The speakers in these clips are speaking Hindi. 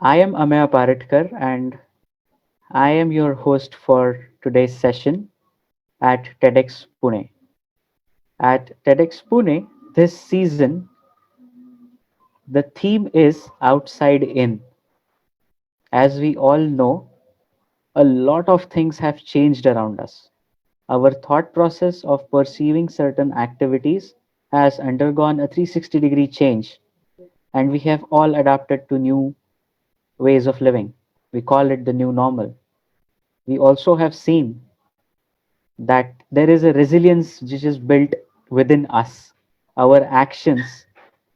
I am Amaya Paretkar and I am your host for today's session at TEDx Pune. At TEDx Pune, this season, the theme is Outside In. As we all know, a lot of things have changed around us. Our thought process of perceiving certain activities has undergone a 360-degree change, and we have all adapted to new ways of living. We call it the new normal. We also have seen that there is a resilience which is built within us. Our actions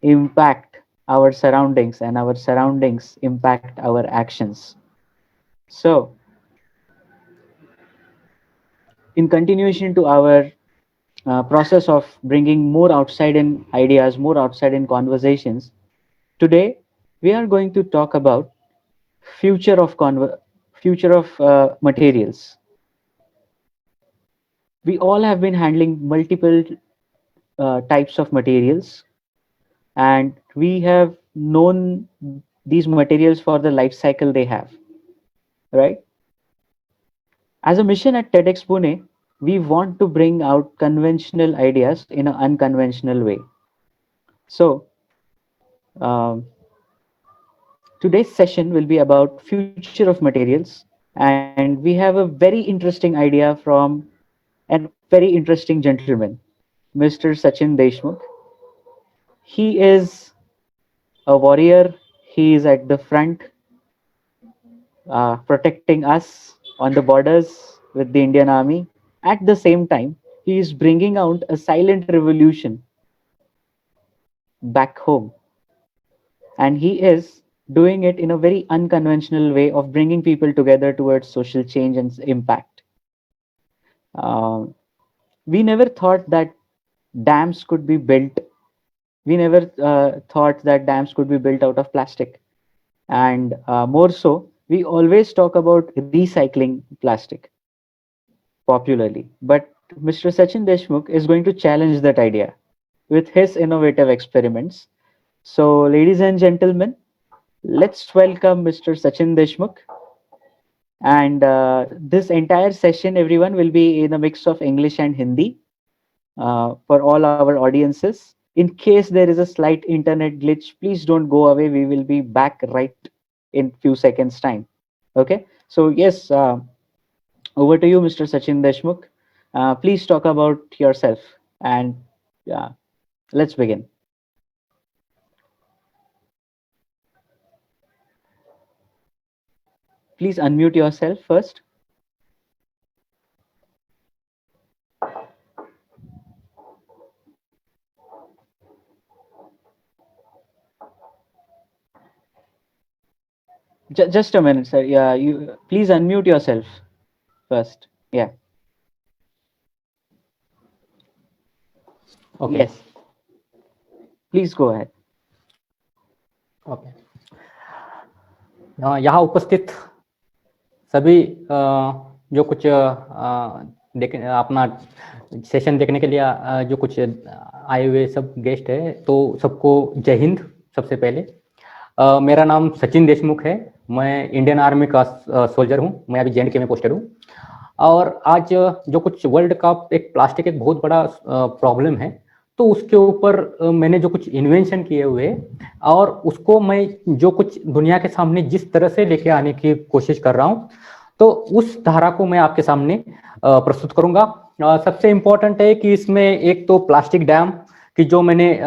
impact our surroundings, and our surroundings impact our actions. So, in continuation to our process of bringing more outside in ideas, more outside in conversations, today we are going to talk about future of materials. We all have been handling multiple types of materials, and we have known these materials for the life cycle they have, right? As a mission at TEDx Pune, we want to bring out conventional ideas in an unconventional way. So, um, today's session will be about future of materials, and we have a very interesting idea from a very interesting gentleman, Mr. Sachin Deshmukh. He is a warrior. He is at the front, protecting us on the borders with the Indian Army. At the same time, he is bringing out a silent revolution back home, and he is doing it in a very unconventional way of bringing people together towards social change and impact. Um, we never thought that dams could be built. We never thought that dams could be built out of plastic. And more so, we always talk about recycling plastic popularly. But Mr. Sachin Deshmukh is going to challenge that idea with his innovative experiments. So, ladies and gentlemen, let's welcome Mr. Sachin Deshmukh. And this entire session, everyone, will be in a mix of English and Hindi for all our audiences. In case there is a slight internet glitch, please don't go away. We will be back right in few seconds time. Okay. So yes, over to you, Mr. Sachin Deshmukh. Please talk about yourself, and uh, let's begin. Please unmute yourself first. Just a minute, sir. Yeah, you please unmute yourself first. Yeah. Okay Yes. Please go ahead. Okay यहाँ उपस्थित सभी जो कुछ देख अपना सेशन देखने के लिए जो कुछ आए हुए सब गेस्ट है, तो सबको जय हिंद। सबसे पहले मेरा नाम सचिन देशमुख है। मैं इंडियन आर्मी का सोल्जर हूँ। मैं अभी जे में पोस्टेड हूँ। और आज जो कुछ वर्ल्ड का एक प्लास्टिक एक बहुत बड़ा प्रॉब्लम है, तो उसके ऊपर मैंने जो कुछ इन्वेंशन किए हुए और उसको मैं जो कुछ दुनिया के सामने जिस तरह से लेके आने की कोशिश कर रहा हूँ, तो उस धारा को मैं आपके सामने प्रस्तुत करूंगा। सबसे इम्पोर्टेंट है कि इसमें एक तो प्लास्टिक डैम की जो मैंने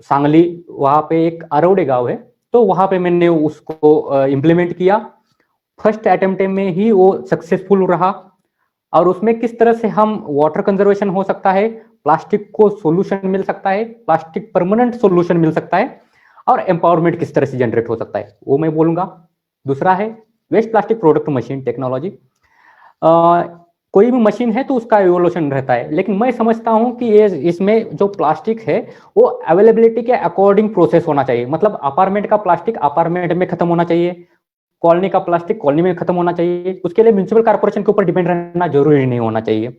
सांगली वहाँ पे एक अरोडे गांव है, तो वहाँ पे मैंने उसको इम्प्लीमेंट किया। फर्स्ट अटेम्प्ट में ही वो सक्सेसफुल रहा। और उसमें किस तरह से हम वाटर कंजर्वेशन हो सकता है, प्लास्टिक को सोल्यूशन मिल सकता है, प्लास्टिक परमानेंट सोल्यूशन मिल सकता है, और एम्पावरमेंट किस तरह से जनरेट हो सकता है, वो मैं बोलूंगा। दूसरा है waste plastic product machine technology. कोई भी मशीन है तो उसका इवोल्यूशन रहता है, लेकिन मैं समझता हूं कि ये इसमें जो प्लास्टिक है वो अवेलेबिलिटी के अकॉर्डिंग प्रोसेस होना चाहिए। मतलब अपार्टमेंट का प्लास्टिक अपार्टमेंट में खत्म होना चाहिए, कॉलोनी का प्लास्टिक कॉलोनी में खत्म होना चाहिए। उसके लिए म्यूनिसिपल कॉर्पोरेशन के ऊपर डिपेंड रहना जरूरी नहीं होना चाहिए।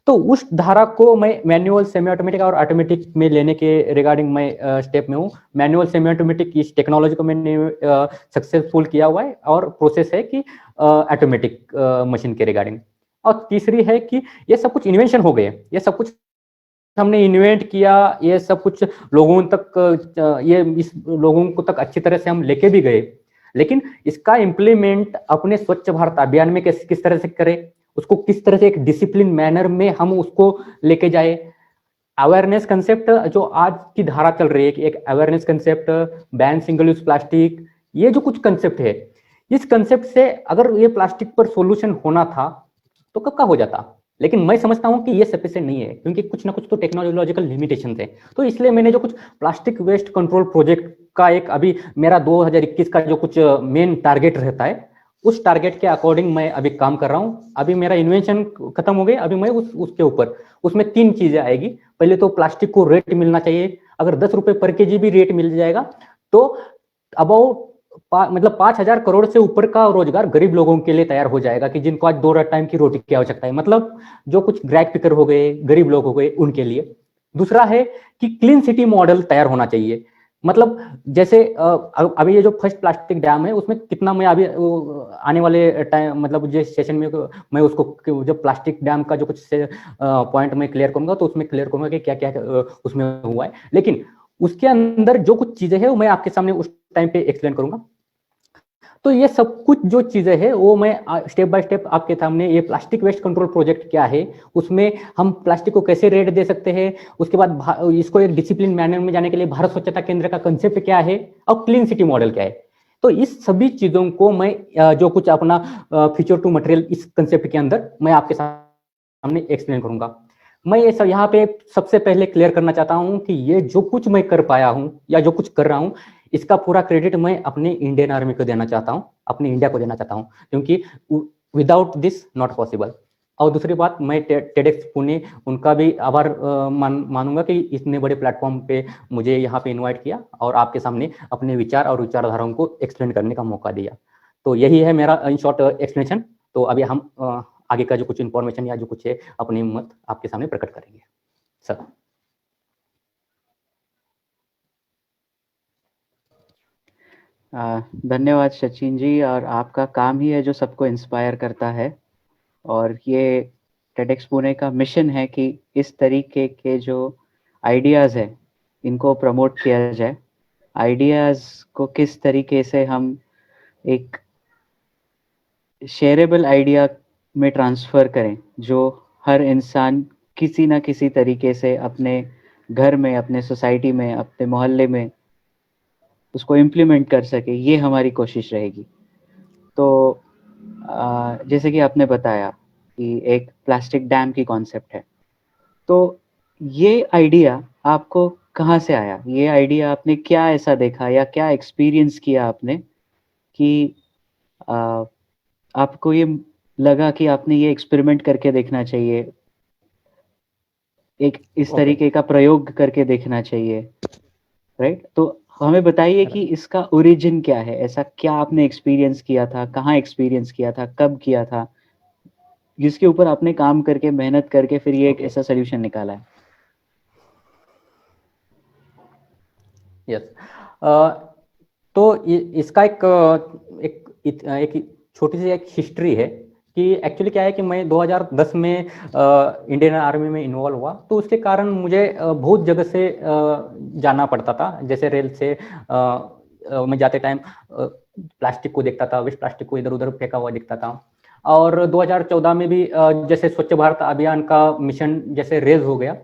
तो उस धारा को मैं मैनुअल, सेमी ऑटोमेटिक और ऑटोमेटिक में लेने के रिगार्डिंग मैं स्टेप में हूँ। मैनुअल, सेमी ऑटोमेटिक इस टेक्नोलॉजी को मैंने सक्सेसफुल किया हुआ है, और प्रोसेस है कि ऑटोमेटिक मशीन के रिगार्डिंग। और तीसरी है कि ये सब कुछ इन्वेंशन हो गए, ये सब कुछ हमने इन्वेंट किया, ये सब कुछ लोगों तक ये इस लोगों को तक अच्छी तरह से हम लेके भी गए, लेकिन इसका इम्प्लीमेंट अपने स्वच्छ भारत अभियान में किस तरह से करें, उसको किस तरह से एक डिसिप्लिन मैनर में हम उसको लेके जाए। अवेयरनेस कंसेप्ट जो आज की धारा चल रही है कि एक awareness concept, ban single use plastic, ये जो कुछ कंसेप्ट है, इस कंसेप्ट से अगर ये प्लास्टिक पर सॉल्यूशन होना था तो कब का हो जाता, लेकिन मैं समझता हूं कि ये सफिशिएंट नहीं है, क्योंकि कुछ ना कुछ तो टेक्नोलॉजिकल लिमिटेशन थे। तो इसलिए मैंने जो कुछ प्लास्टिक वेस्ट कंट्रोल प्रोजेक्ट का एक अभी मेरा 2021 का जो कुछ मेन टारगेट रहता है, उस टारगेट के अकॉर्डिंग मैं अभी काम कर रहा हूं। अभी मेरा इन्वेंशन खत्म हो गई, अभी मैं उसके ऊपर, उसमें 3 चीजें आएगी। पहले तो प्लास्टिक को रेट मिलना चाहिए, अगर 10 रुपए पर केजी भी रेट मिल जाएगा तो अबाउट मतलब 5,000 करोड़ से ऊपर का रोजगार गरीब लोगों के लिए तैयार हो जाएगा, कि जिनको आज 2 टाइम की रोटी की आवश्यकता है, मतलब जो कुछ ग्रैक पिकर हो गए, गरीब लोग हो गए, उनके लिए। दूसरा है कि क्लीन सिटी मॉडल तैयार होना चाहिए, मतलब जैसे अभी ये जो फर्स्ट प्लास्टिक डैम है, उसमें कितना मैं अभी आने वाले टाइम, मतलब जिस सेशन में मैं उसको जब प्लास्टिक डैम का जो कुछ पॉइंट मैं क्लियर करूंगा, तो उसमें क्लियर करूंगा कि क्या क्या उसमें हुआ है। लेकिन उसके अंदर जो कुछ चीजें हैं वो मैं आपके सामने उस टाइम पे एक्सप्लेन करूंगा। तो ये सब कुछ जो चीजें हैं वो मैं स्टेप बाय स्टेप आपके सामने, ये प्लास्टिक वेस्ट कंट्रोल प्रोजेक्ट क्या है, उसमें हम प्लास्टिक को कैसे रेट दे सकते हैं, उसके बाद इसको एक डिसिप्लिन मैनर में जाने के लिए भारत स्वच्छता केंद्र का कंसेप्ट क्या है, और क्लीन सिटी मॉडल क्या है। तो इस सभी चीजों को मैं जो कुछ अपना फ्यूचर टू मटेरियल इस कंसेप्ट के अंदर मैं आपके सामने एक्सप्लेन करूंगा। मैं ये सब यहाँ पे सबसे पहले क्लियर करना चाहता हूँ कि ये जो कुछ मैं कर पाया हूँ या जो कुछ कर रहा हूँ, इसका पूरा क्रेडिट मैं अपने इंडियन आर्मी को देना चाहता हूँ, अपनी इंडिया को देना चाहता हूँ, क्योंकि विदाउट दिस नॉट पॉसिबल। और दूसरी बात, मैं टेडेक्स पुणे उनका भी आभार मानूंगा कि इतने बड़े प्लेटफॉर्म पे मुझे यहाँ पे इनवाइट किया और आपके सामने अपने विचार और विचारधाराओं को एक्सप्लेन करने का मौका दिया। तो यही है मेरा इन शॉर्ट एक्सप्लेनेशन। तो अभी हम आगे का जो कुछ इन्फॉर्मेशन या जो कुछ है अपनी मत आपके सामने प्रकट करेंगे सर। धन्यवाद सचिन जी, और आपका काम ही है जो सबको इंस्पायर करता है, और ये टेडेक्स पुणे का मिशन है कि इस तरीके के जो आइडियाज़ है इनको प्रमोट किया जाए। आइडियाज़ को किस तरीके से हम एक शेयरेबल आइडिया में ट्रांसफ़र करें, जो हर इंसान किसी ना किसी तरीके से अपने घर में, अपने सोसाइटी में, अपने मोहल्ले में उसको इम्प्लीमेंट कर सके, ये हमारी कोशिश रहेगी। तो जैसे कि आपने बताया कि एक प्लास्टिक डैम की कॉन्सेप्ट है, तो ये आइडिया आपको कहाँ से आया? ये आइडिया आपने क्या ऐसा देखा या क्या एक्सपीरियंस किया आपने कि आपको ये लगा कि आपने ये एक्सपेरिमेंट करके देखना चाहिए, एक इस तरीके का प्रयोग करके देखना चाहिए, राइट? तो हमें बताइए कि इसका ओरिजिन क्या है? ऐसा क्या आपने एक्सपीरियंस किया था? कहाँ एक्सपीरियंस किया था? कब किया था? जिसके ऊपर आपने काम करके, मेहनत करके फिर ये एक ऐसा सॉल्यूशन निकाला है। यस, तो इसका एक छोटी सी एक हिस्ट्री है कि एक्चुअली क्या है कि मैं 2010 में इंडियन आर्मी में इन्वॉल्व हुआ, तो उसके कारण मुझे बहुत जगह से जाना पड़ता था। जैसे रेल से मैं जाते टाइम प्लास्टिक को देखता था, वेस्ट प्लास्टिक को इधर उधर फेंका हुआ दिखता था। और 2014 में भी जैसे स्वच्छ भारत अभियान का मिशन जैसे रेज हो गया,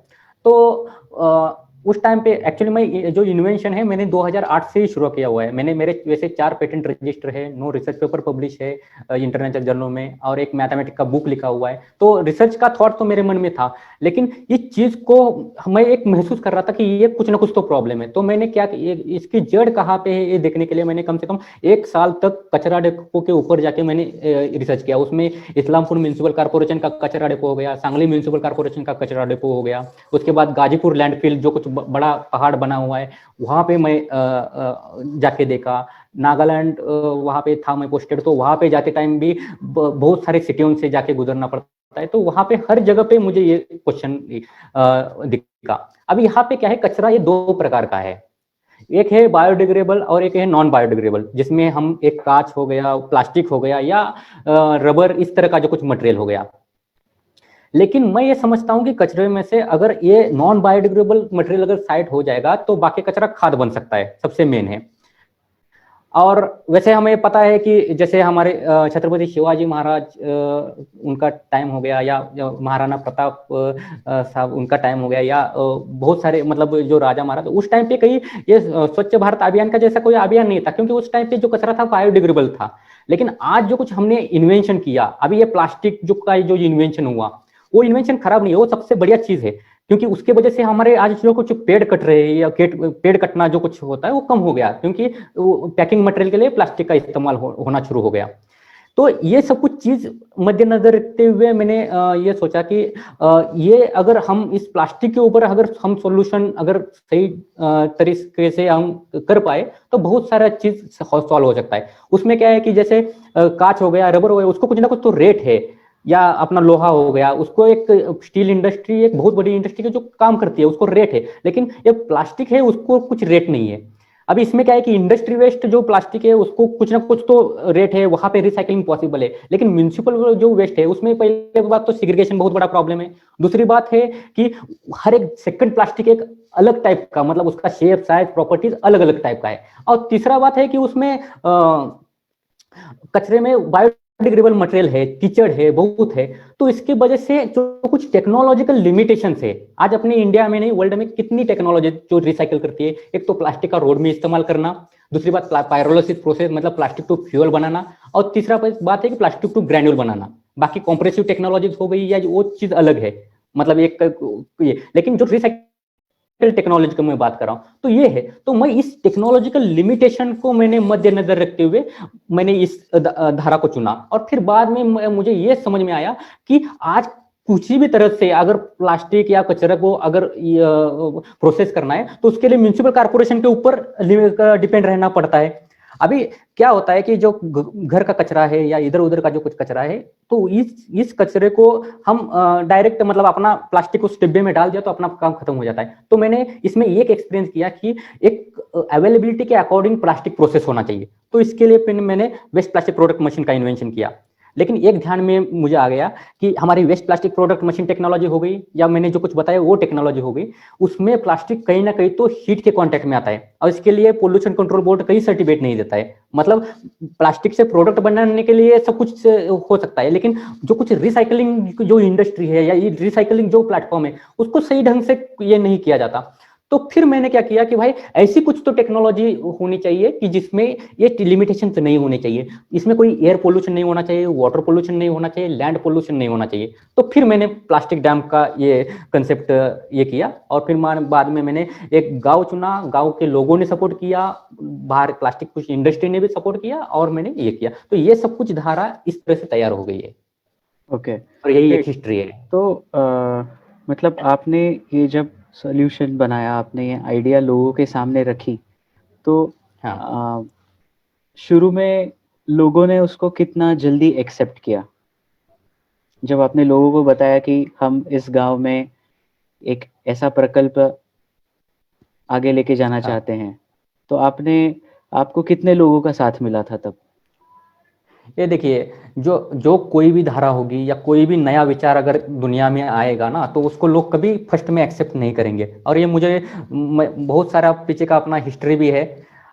तो उस टाइम पे एक्चुअली मैं जो इन्वेंशन है मैंने 2008 से ही शुरू किया हुआ है। मैंने मेरे वैसे 4 पेटेंट रजिस्टर है, 9 रिसर्च पेपर पब्लिश है इंटरनेशनल जर्नलों में, और एक मैथमेटिक्स का बुक लिखा हुआ है। तो रिसर्च का थॉट तो मेरे मन में था, लेकिन इस चीज को मैं एक महसूस कर रहा था कि ये कुछ ना कुछ तो प्रॉब्लम है। तो मैंने क्या, इसकी जड़ कहाँ पे है ये देखने के लिए मैंने कम से कम 1 साल तक कचरा डिपो के ऊपर जाके मैंने रिसर्च किया। उसमें इस्लामपुर म्यूनिसिपल कॉर्पोरेशन का कचरा डिपो हो गया, सांगली म्यूनिसिपल कॉर्पोरेशन का कचरा डिपो हो गया, उसके बाद गाजीपुर लैंडफिल जो कुछ बड़ा पहाड़ बना हुआ है वहां पे मैं जाके देखा। नागालैंड वहां पे था मैं पोस्टेड, तो वहां पे जाते टाइम भी बहुत सारे सिटियों से जाके गुजरना पड़ता होता है, तो वहां पे हर जगह पे मुझे ये क्वेश्चन दिखा। अब यहाँ पे क्या है, कचरा ये दो प्रकार का है, एक है बायोडिग्रेडेबल और एक है नॉन बायोडिग्रेडेबल, जिसमें हम एक कांच हो गया, प्लास्टिक हो गया, या रबर, इस तरह का जो कुछ मटेरियल हो गया। लेकिन मैं ये समझता हूँ कि कचरे में से अगर ये नॉन बायोडिग्रेडेबल मटेरियल अगर साइड हो जाएगा तो बाकी कचरा खाद बन सकता है, सबसे मेन है। और वैसे हमें पता है कि जैसे हमारे छत्रपति शिवाजी महाराज, उनका टाइम हो गया, या महाराणा प्रताप साहब उनका टाइम हो गया, या बहुत सारे मतलब जो राजा महाराज, उस टाइम पे कहीं ये स्वच्छ भारत अभियान का जैसा कोई अभियान नहीं था, क्योंकि उस टाइम पे जो कचरा था बायोडिग्रेडेबल था। लेकिन आज जो कुछ हमने इन्वेंशन किया, अभी ये प्लास्टिक जो इन्वेंशन हुआ, वो इन्वेंशन खराब नहीं है, वो सबसे बढ़िया चीज है, क्योंकि उसके वजह से हमारे आज जो कुछ पेड़ कट रहे हैं, या पेड़ कटना जो कुछ होता है वो कम हो गया, क्योंकि पैकिंग मटेरियल के लिए प्लास्टिक का इस्तेमाल होना शुरू हो गया। तो ये सब कुछ चीज मद्देनजर रखते हुए मैंने ये सोचा कि ये अगर हम इस प्लास्टिक के ऊपर अगर हम सॉल्यूशन अगर सही तरीके से हम कर पाए तो बहुत सारा चीज सॉल्व हो सकता है। उसमें क्या है कि जैसे कांच हो गया, रबर हो गया, उसको कुछ ना कुछ तो रेट है, या अपना लोहा हो गया, उसको एक स्टील इंडस्ट्री एक बहुत बड़ी इंडस्ट्री है जो काम करती है, उसको रेट है। लेकिन ये प्लास्टिक है, उसको कुछ रेट नहीं है। अभी इसमें क्या है कि इंडस्ट्री वेस्ट जो प्लास्टिक है उसको कुछ ना कुछ तो रेट है, वहां पे रिसाइकलिंग पॉसिबल है। लेकिन म्यूनिसिपल जो वेस्ट है उसमें पहले बात तो सिग्रीगेशन बहुत बड़ा प्रॉब्लम है। दूसरी बात है कि हर एक सेकंड प्लास्टिक एक अलग टाइप का, मतलब उसका शेप, साइज, प्रॉपर्टीज अलग अलग टाइप का है। और तीसरा बात है कि उसमें कचरे में बायोडिग्रेडेबल मटेरियल है, कीचड़ है, बहुत है। तो इसकी वजह से जो कुछ टेक्नोलॉजिकल लिमिटेशन है, आज अपने इंडिया में नहीं वर्ल्ड में कितनी टेक्नोलॉजी जो रिसाइकिल करती है। एक तो प्लास्टिक का रोड में इस्तेमाल करना, दूसरी बात पायरोलिसिस प्रोसेस मतलब प्लास्टिक टू फ्यूल बनाना, और तीसरा बात है कि प्लास्टिक टू ग्रैन्यूल बनाना। बाकी कॉम्प्रेसिव टेक्नोलॉजी हो गई या वो चीज अलग है, मतलब एक ये। लेकिन जो रिसाइकिल टेक्नोलॉजी की मैं बात कर रहा हूं तो ये है। तो मैं इस टेक्नोलॉजिकल लिमिटेशन को मैंने मद्देनजर रखते हुए मैंने इस धारा को चुना। और फिर बाद में मुझे ये समझ में आया कि आज किसी भी तरह से अगर प्लास्टिक या कचरा को अगर प्रोसेस करना है तो उसके लिए म्युनिसिपल कॉर्पोरेशन के ऊपर डिपेंड रहना पड़ता है। अभी क्या होता है कि जो घर का कचरा है या इधर उधर का जो कुछ कचरा है, तो इस कचरे को हम डायरेक्ट मतलब अपना प्लास्टिक उस डिब्बे में डाल दिया तो अपना काम खत्म हो जाता है। तो मैंने इसमें एक एक्सपीरियंस किया कि एक अवेलेबिलिटी के अकॉर्डिंग प्लास्टिक प्रोसेस होना चाहिए। तो इसके लिए फिर मैंने वेस्ट प्लास्टिक प्रोडक्ट मशीन का इन्वेंशन किया। लेकिन एक ध्यान में मुझे आ गया कि हमारी waste plastic product machine technology हो गई, या मैंने जो कुछ बताया वो टेक्नोलॉजी हो गई, उसमें प्लास्टिक कहीं ना कहीं तो हीट के कांटेक्ट में आता है, और इसके लिए पोल्यूशन कंट्रोल बोर्ड कहीं सर्टिफिकेट नहीं देता है। मतलब प्लास्टिक से प्रोडक्ट बनाने के लिए सब कुछ हो सकता है, लेकिन जो कुछ रिसाइकलिंग जो इंडस्ट्री है या ये रिसाइकलिंग जो प्लेटफॉर्म है उसको सही ढंग से ये नहीं किया जाता। तो फिर मैंने क्या किया कि भाई ऐसी कुछ तो टेक्नोलॉजी होनी चाहिए कि जिसमें ये लिमिटेशन नहीं होने चाहिए। इसमें कोई एयर पोल्यूशन नहीं होना चाहिए, वाटर पोल्यूशन नहीं होना चाहिए, लैंड पोल्यूशन नहीं होना चाहिए। तो फिर मैंने प्लास्टिक डैम का ये कंसेप्ट ये किया। और फिर बाद में मैंने एक गांव चुना, गांव के लोगों ने सपोर्ट किया, बाहर प्लास्टिक कुछ इंडस्ट्री ने भी सपोर्ट किया, और मैंने ये किया। तो ये सब कुछ धारा इस तरह से तैयार हो गई है। ओके, और यही एक हिस्ट्री है। तो मतलब आपने ये जब सॉल्यूशन बनाया, आपने ये आइडिया लोगों के सामने रखी, तो हाँ। शुरू में लोगों ने उसको कितना जल्दी एक्सेप्ट किया? जब आपने लोगों को बताया कि हम इस गांव में एक ऐसा प्रकल्प आगे लेके जाना चाहते हैं, तो आपको कितने लोगों का साथ मिला था तब? ये देखिए, जो कोई भी धारा होगी या कोई भी नया विचार अगर दुनिया में आएगा ना, तो उसको लोग कभी फर्स्ट में एक्सेप्ट नहीं करेंगे। और ये मुझे बहुत सारा पीछे का अपना हिस्ट्री भी है,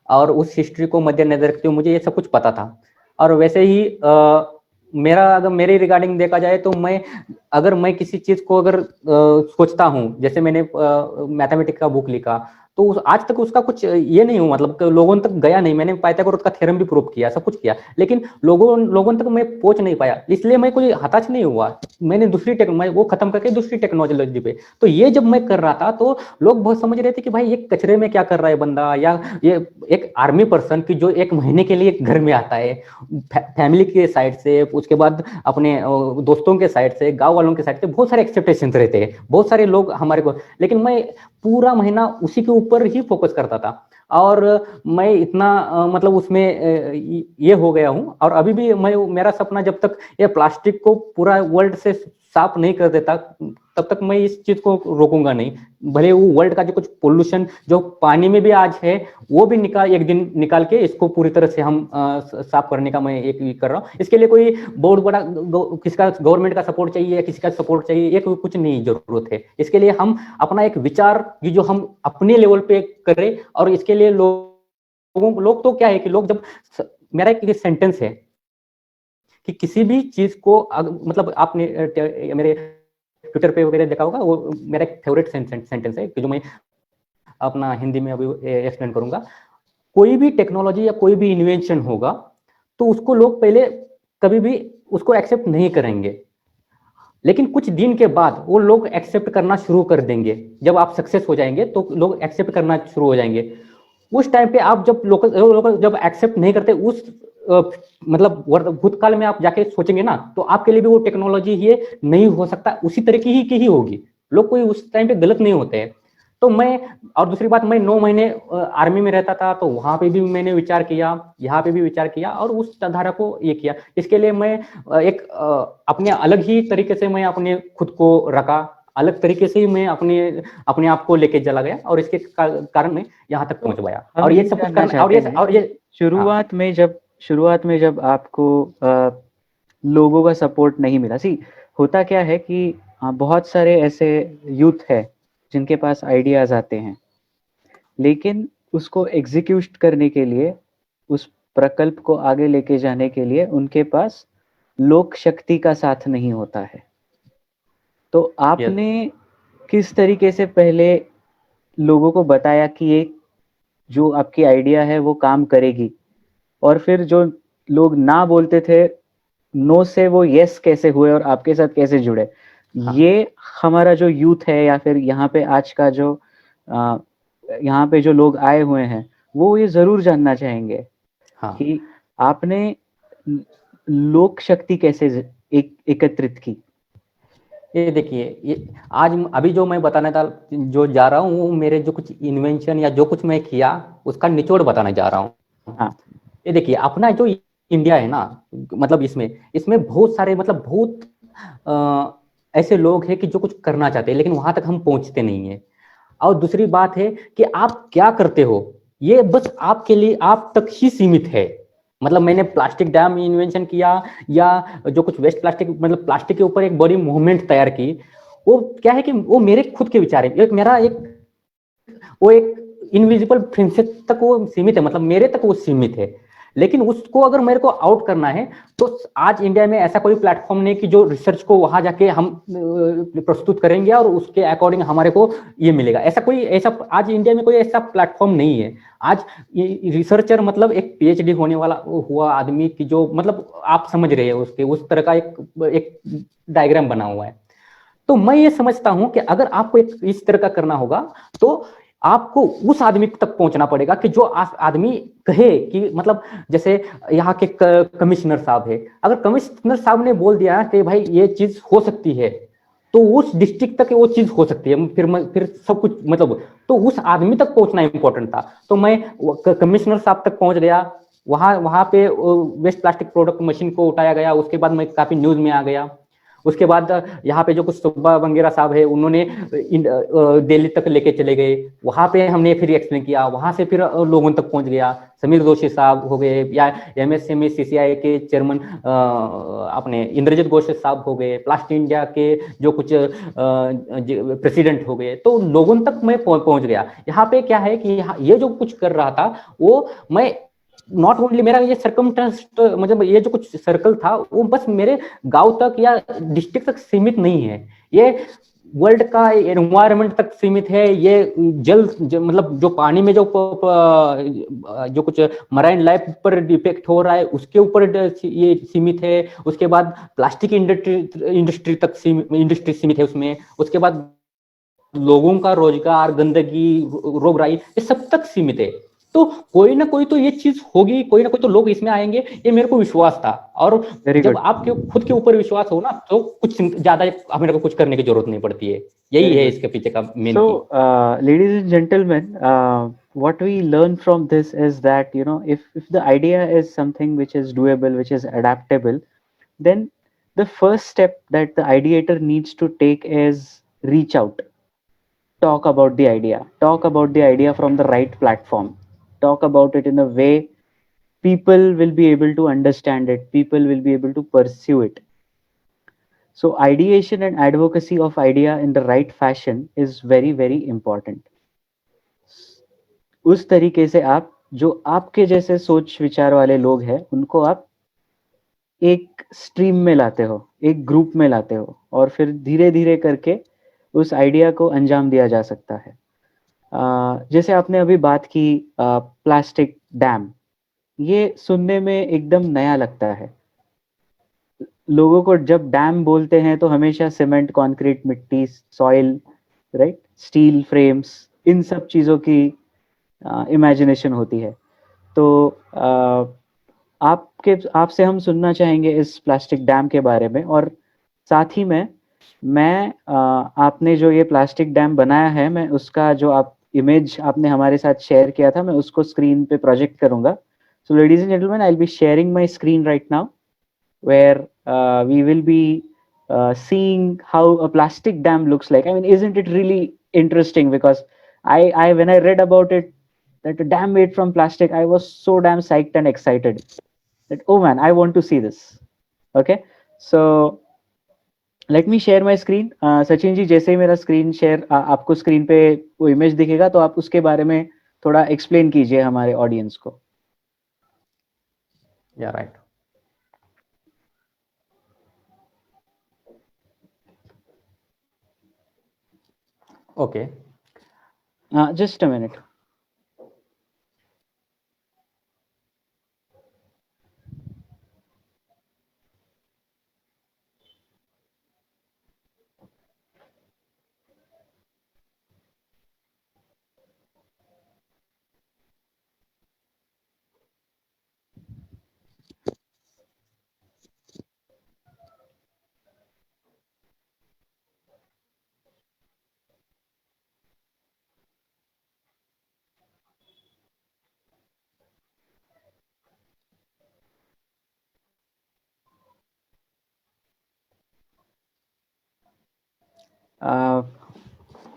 और उस हिस्ट्री को मद्देनजर रखते हुए मुझे ये सब कुछ पता था। और वैसे ही अगर मेरे रिगार्डिंग देखा जाए तो अगर मैं किसी चीज को अगर सोचता हूँ, जैसे मैंने मैथमेटिक्स का बुक लिखा, तो आज तक उसका कुछ ये नहीं हुआ, मतलब लोगों तक गया नहीं। मैंने पाइथागोरस का थ्योरम भी प्रूव किया, सब कुछ किया, लेकिन लोगों तक मैं पहुंच नहीं पाया, इसलिए मैं कोई हताश नहीं हुआ। मैंने मैं वो खत्म करके दूसरी टेक्नोलॉजी पे। तो ये जब मैं कर रहा था तो लोग बहुत समझ रहे थे कि भाई ये कचरे में क्या कर रहा है बंदा, या ये एक आर्मी पर्सन की जो 1 महीने के लिए घर में आता है, फैमिली के साइड से, उसके बाद अपने दोस्तों के साइड से, गाँव वालों के साइड से बहुत सारे एक्सपेक्टेशन रहते हैं, बहुत सारे लोग हमारे को। लेकिन मैं पूरा महीना उसी के ऊपर ही फोकस करता था, और मैं इतना मतलब उसमें ये हो गया हूँ। और अभी भी मेरा सपना, जब तक ये प्लास्टिक को पूरा वर्ल्ड से साफ नहीं कर देता तब तक मैं इस चीज को रोकूंगा नहीं। भले वो वर्ल्ड का जो कुछ पोल्यूशन जो पानी में भी आज है वो भी एक दिन निकाल के इसको पूरी तरह से हम साफ करने का मैं एक कर रहा हूँ। इसके लिए कोई बहुत बड़ा किसका गवर्नमेंट का सपोर्ट चाहिए या किसी का सपोर्ट चाहिए, ये कुछ नहीं जरूरत है। इसके लिए हम अपना एक विचार जो हम अपने लेवल पे करें, और इसके लिए लोग तो क्या है कि लोग जब, मेरा एक सेंटेंस है कि किसी भी चीज को मतलब आपने मेरे ट्विटर पे वगैरह देखा होगा, वो मेरा एक फेवरेट सेंटेंस है कि जो मैं अपना हिंदी में अभी एक्सप्लेन करूंगा। कोई भी टेक्नोलॉजी या कोई भी इन्वेंशन होगा तो उसको लोग पहले कभी भी उसको एक्सेप्ट नहीं करेंगे, लेकिन कुछ दिन के बाद वो लोग एक्सेप्ट करना शुरू कर देंगे। जब आप सक्सेस हो जाएंगे तो लोग एक्सेप्ट करना शुरू हो जाएंगे। उस टाइम पे आप जब लोग जब एक्सेप्ट नहीं करते, उस मतलब भूतकाल में आप जाके सोचेंगे ना, तो आपके लिए भी वो टेक्नोलॉजी ये नहीं हो सकता, उसी तरह की ही होगी। लोग कोई उस टाइम पे गलत नहीं होते हैं। तो मैं, और दूसरी बात, मैं 9 महीने आर्मी में रहता था, तो वहां पे भी मैंने विचार किया, यहाँ पे भी विचार किया, और उस धारा को ये किया। इसके लिए मैं एक अपने अलग ही तरीके से मैं अपने खुद को रखा, अलग तरीके से ही मैं अपने आप को लेके चला गया, और इसके कारण मैं यहाँ तक पहुंच पाया। और ये सब कुछ करना, और ये शुरुआत में जब आपको लोगों का सपोर्ट नहीं मिला, सी होता क्या है कि बहुत सारे ऐसे यूथ है जिनके पास आइडियाज आते हैं, लेकिन उसको एग्जीक्यूट करने के लिए, उस प्रकल्प को आगे लेके जाने के लिए उनके पास लोक शक्ति का साथ नहीं होता है। तो आपने किस तरीके से पहले लोगों को बताया कि ये जो आपकी आइडिया है वो काम करेगी, और फिर जो लोग ना बोलते थे, नो से वो यस कैसे हुए और आपके साथ कैसे जुड़े? हाँ। ये हमारा जो यूथ है, या फिर यहाँ पे आज का जो यहाँ पे जो लोग आए हुए हैं, वो ये जरूर जानना चाहेंगे। हाँ। कि आपने लोक शक्ति कैसे एकत्रित की। ये देखिए, ये आज अभी जो मैं बताने जो जा रहा हूँ, मेरे जो कुछ इन्वेंशन या जो कुछ मैं किया उसका निचोड़ बताने जा रहा हूँ। हाँ। ये देखिए, अपना जो इंडिया है ना, मतलब इसमें बहुत सारे, मतलब बहुत ऐसे लोग हैं कि जो कुछ करना चाहते हैं, लेकिन वहां तक हम पहुंचते नहीं है। और दूसरी बात है कि आप क्या करते हो ये बस आपके लिए आप तक ही सीमित है। मतलब मैंने प्लास्टिक डैम इन्वेंशन किया, या जो कुछ वेस्ट प्लास्टिक, मतलब प्लास्टिक के ऊपर एक बड़ी मूवमेंट तैयार की, वो क्या है कि वो मेरे खुद के विचार है, वो एक इनविजिबल प्रिंसेस तक वो सीमित है, मतलब मेरे तक वो सीमित है। लेकिन उसको अगर मेरे को आउट करना है, तो आज इंडिया में ऐसा कोई प्लेटफॉर्म नहीं कि जो रिसर्च को वहां जाके हम प्रस्तुत करेंगे और उसके अकॉर्डिंग हमारे को ये मिलेगा। ऐसा आज इंडिया में कोई ऐसा प्लेटफॉर्म नहीं है। आज रिसर्चर मतलब एक पीएचडी होने वाला हुआ आदमी की, जो मतलब आप समझ रहे हैं उसके उस तरह का एक डायग्राम बना हुआ है। तो मैं ये समझता हूं कि अगर आपको इस तरह का करना होगा, तो आपको उस आदमी तक पहुंचना पड़ेगा कि जो आदमी कहे कि, मतलब जैसे यहाँ के कमिश्नर साहब है, अगर कमिश्नर साहब ने बोल दिया कि भाई ये चीज हो सकती है, तो उस डिस्ट्रिक्ट तक वो चीज हो सकती है, फिर सब कुछ, मतलब तो उस आदमी तक पहुंचना इंपॉर्टेंट था। तो मैं कमिश्नर साहब तक पहुंच गया, वहां पे वेस्ट प्लास्टिक प्रोडक्ट मशीन को उठाया गया, उसके बाद मैं काफी न्यूज में आ गया। उसके बाद यहाँ पे जो कुछ सुब्बा बंगेरा साहब है, उन्होंने दिल्ली तक लेके चले गए, वहां पे हमने फिर एक्सप्लेन किया, वहां से फिर लोगों तक पहुंच गया। समीर जोशी साहब हो गए, या एमएसएमई सीसीआई के चेयरमैन अपने इंद्रजीत घोष साहब हो गए, प्लास्टिक इंडिया के जो कुछ प्रेसिडेंट हो गए, तो लोगों तक मैं पहुंच गया। यहाँ पे क्या है कि ये जो कुछ कर रहा था, वो मैं नॉट ओनली मेरा ये सरकमस्टेंस, मतलब ये जो कुछ सर्कल था वो बस मेरे गांव तक या डिस्ट्रिक्ट तक सीमित नहीं है, ये वर्ल्ड का एनवायरनमेंट तक सीमित है। ये मतलब जो पानी में जो कुछ मराइन लाइफ पर इफेक्ट हो रहा है उसके ऊपर ये सीमित है। उसके बाद प्लास्टिक इंडस्ट्री सीमित है उसमें। उसके बाद लोगों का रोजगार, गंदगी, रोगराई, ये सब तक सीमित है। तो कोई ना कोई तो ये चीज होगी, कोई ना कोई तो लोग इसमें आएंगे, ये मेरे को विश्वास था। और जब आपके खुद के ऊपर विश्वास हो ना, तो कुछ ज्यादा हमें को कुछ करने की जरूरत नहीं पड़ती है। यही है इसके पीछे का main. So, ladies and gentlemen, what we learn from this is that, if the idea is something which is doable, which is adaptable, then the first step that the ideator needs to take is reach out, talk about the idea, talk about the idea from the right platform, talk about it in a way people will be able to understand it, people will be able to pursue it. So ideation and advocacy of idea in the right fashion is very very important. उस तरीके से आप जो आपके जैसे सोच विचार वाले लोग हैं उनको आप एक स्ट्रीम में लाते हो, एक ग्रुप में लाते हो, और फिर धीरे धीरे करके उस आइडिया को अंजाम दिया जा सकता है। जैसे आपने अभी बात की प्लास्टिक डैम, ये सुनने में एकदम नया लगता है। लोगों को जब डैम बोलते हैं तो हमेशा सीमेंट, कंक्रीट, मिट्टी, सॉइल, राइट, स्टील फ्रेम्स, इन सब चीज़ों की इमेजिनेशन होती है। तो आपसे हम सुनना चाहेंगे इस प्लास्टिक डैम के बारे में, और साथ ही में मैं आपने जो ये प्लास्टिक डैम बनाया है, मैं उसका जो आप इमेज आपने हमारे साथ शेयर किया था, मैं उसको स्क्रीन पे प्रोजेक्ट करूंगा। So ladies and gentleman, I will be sharing my screen right now, where we will be seeing how a plastic dam looks like. I mean, isn't it really interesting? Because I when I read about it, that a dam made from plastic, I was so damn psyched and excited that, oh man, I want to see this. Okay, so let me share my screen. Sachin ji, जैसे ही मेरा स्क्रीन शेयर आपको स्क्रीन पे वो इमेज दिखेगा, तो आप उसके बारे में थोड़ा एक्सप्लेन कीजिए हमारे ऑडियंस को। या right, okay, just a minute.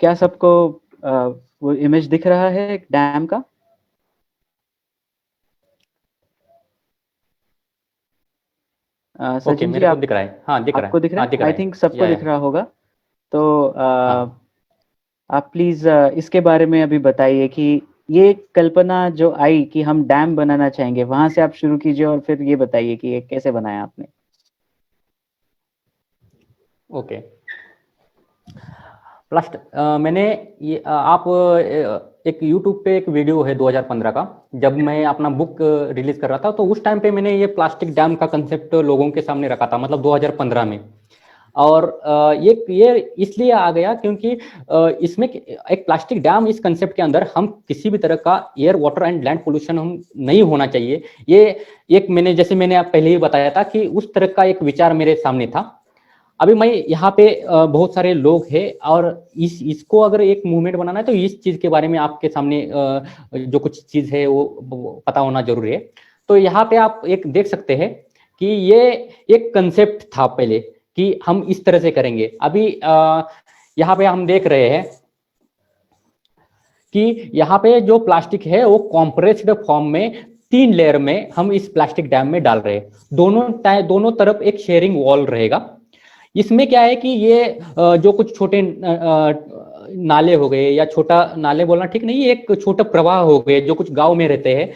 क्या सबको वो इमेज दिख रहा है डैम का? ओके, सचिन जी, मेरे को आप दिख रहा है, हाँ दिख रहा आपको है, दिख रहा हाँ है? दिख रहा आई है, थिंक सबको दिख या रहा होगा। तो हाँ, आप प्लीज इसके बारे में अभी बताइए कि ये कल्पना जो आई कि हम डैम बनाना चाहेंगे, वहां से आप शुरू कीजिए और फिर ये बताइए कि ये कैसे बनाया आपने। ओके। मैंने ये आप एक यूट्यूब पे एक वीडियो है 2015 का, जब मैं अपना बुक रिलीज कर रहा था, तो उस टाइम पे मैंने ये प्लास्टिक डैम का कंसेप्ट लोगों के सामने रखा था, मतलब 2015 में। और ये इसलिए आ गया क्योंकि इसमें एक प्लास्टिक डैम, इस कंसेप्ट के अंदर हम किसी भी तरह का air, water and land pollution हम नहीं होना चाहिए। ये एक मैंने, जैसे मैंने आप पहले ही बताया था कि उस तरह का एक विचार मेरे सामने था। अभी मैं यहाँ पे बहुत सारे लोग हैं, और इसको अगर एक मूवमेंट बनाना है तो इस चीज के बारे में आपके सामने जो कुछ चीज है वो पता होना जरूरी है। तो यहाँ पे आप एक देख सकते हैं कि ये एक कंसेप्ट था पहले कि हम इस तरह से करेंगे। अभी यहाँ पे हम देख रहे हैं कि यहाँ पे जो प्लास्टिक है वो कॉम्प्रेस्ड फॉर्म में 3 लेयर में हम इस प्लास्टिक डैम में डाल रहे हैं। दोनों तरफ एक शेयरिंग वॉल रहेगा। इसमें क्या है कि ये जो कुछ छोटे नाले हो गए, या छोटा नाले बोलना ठीक नहीं, एक छोटा प्रवाह हो गए जो कुछ गांव में रहते हैं,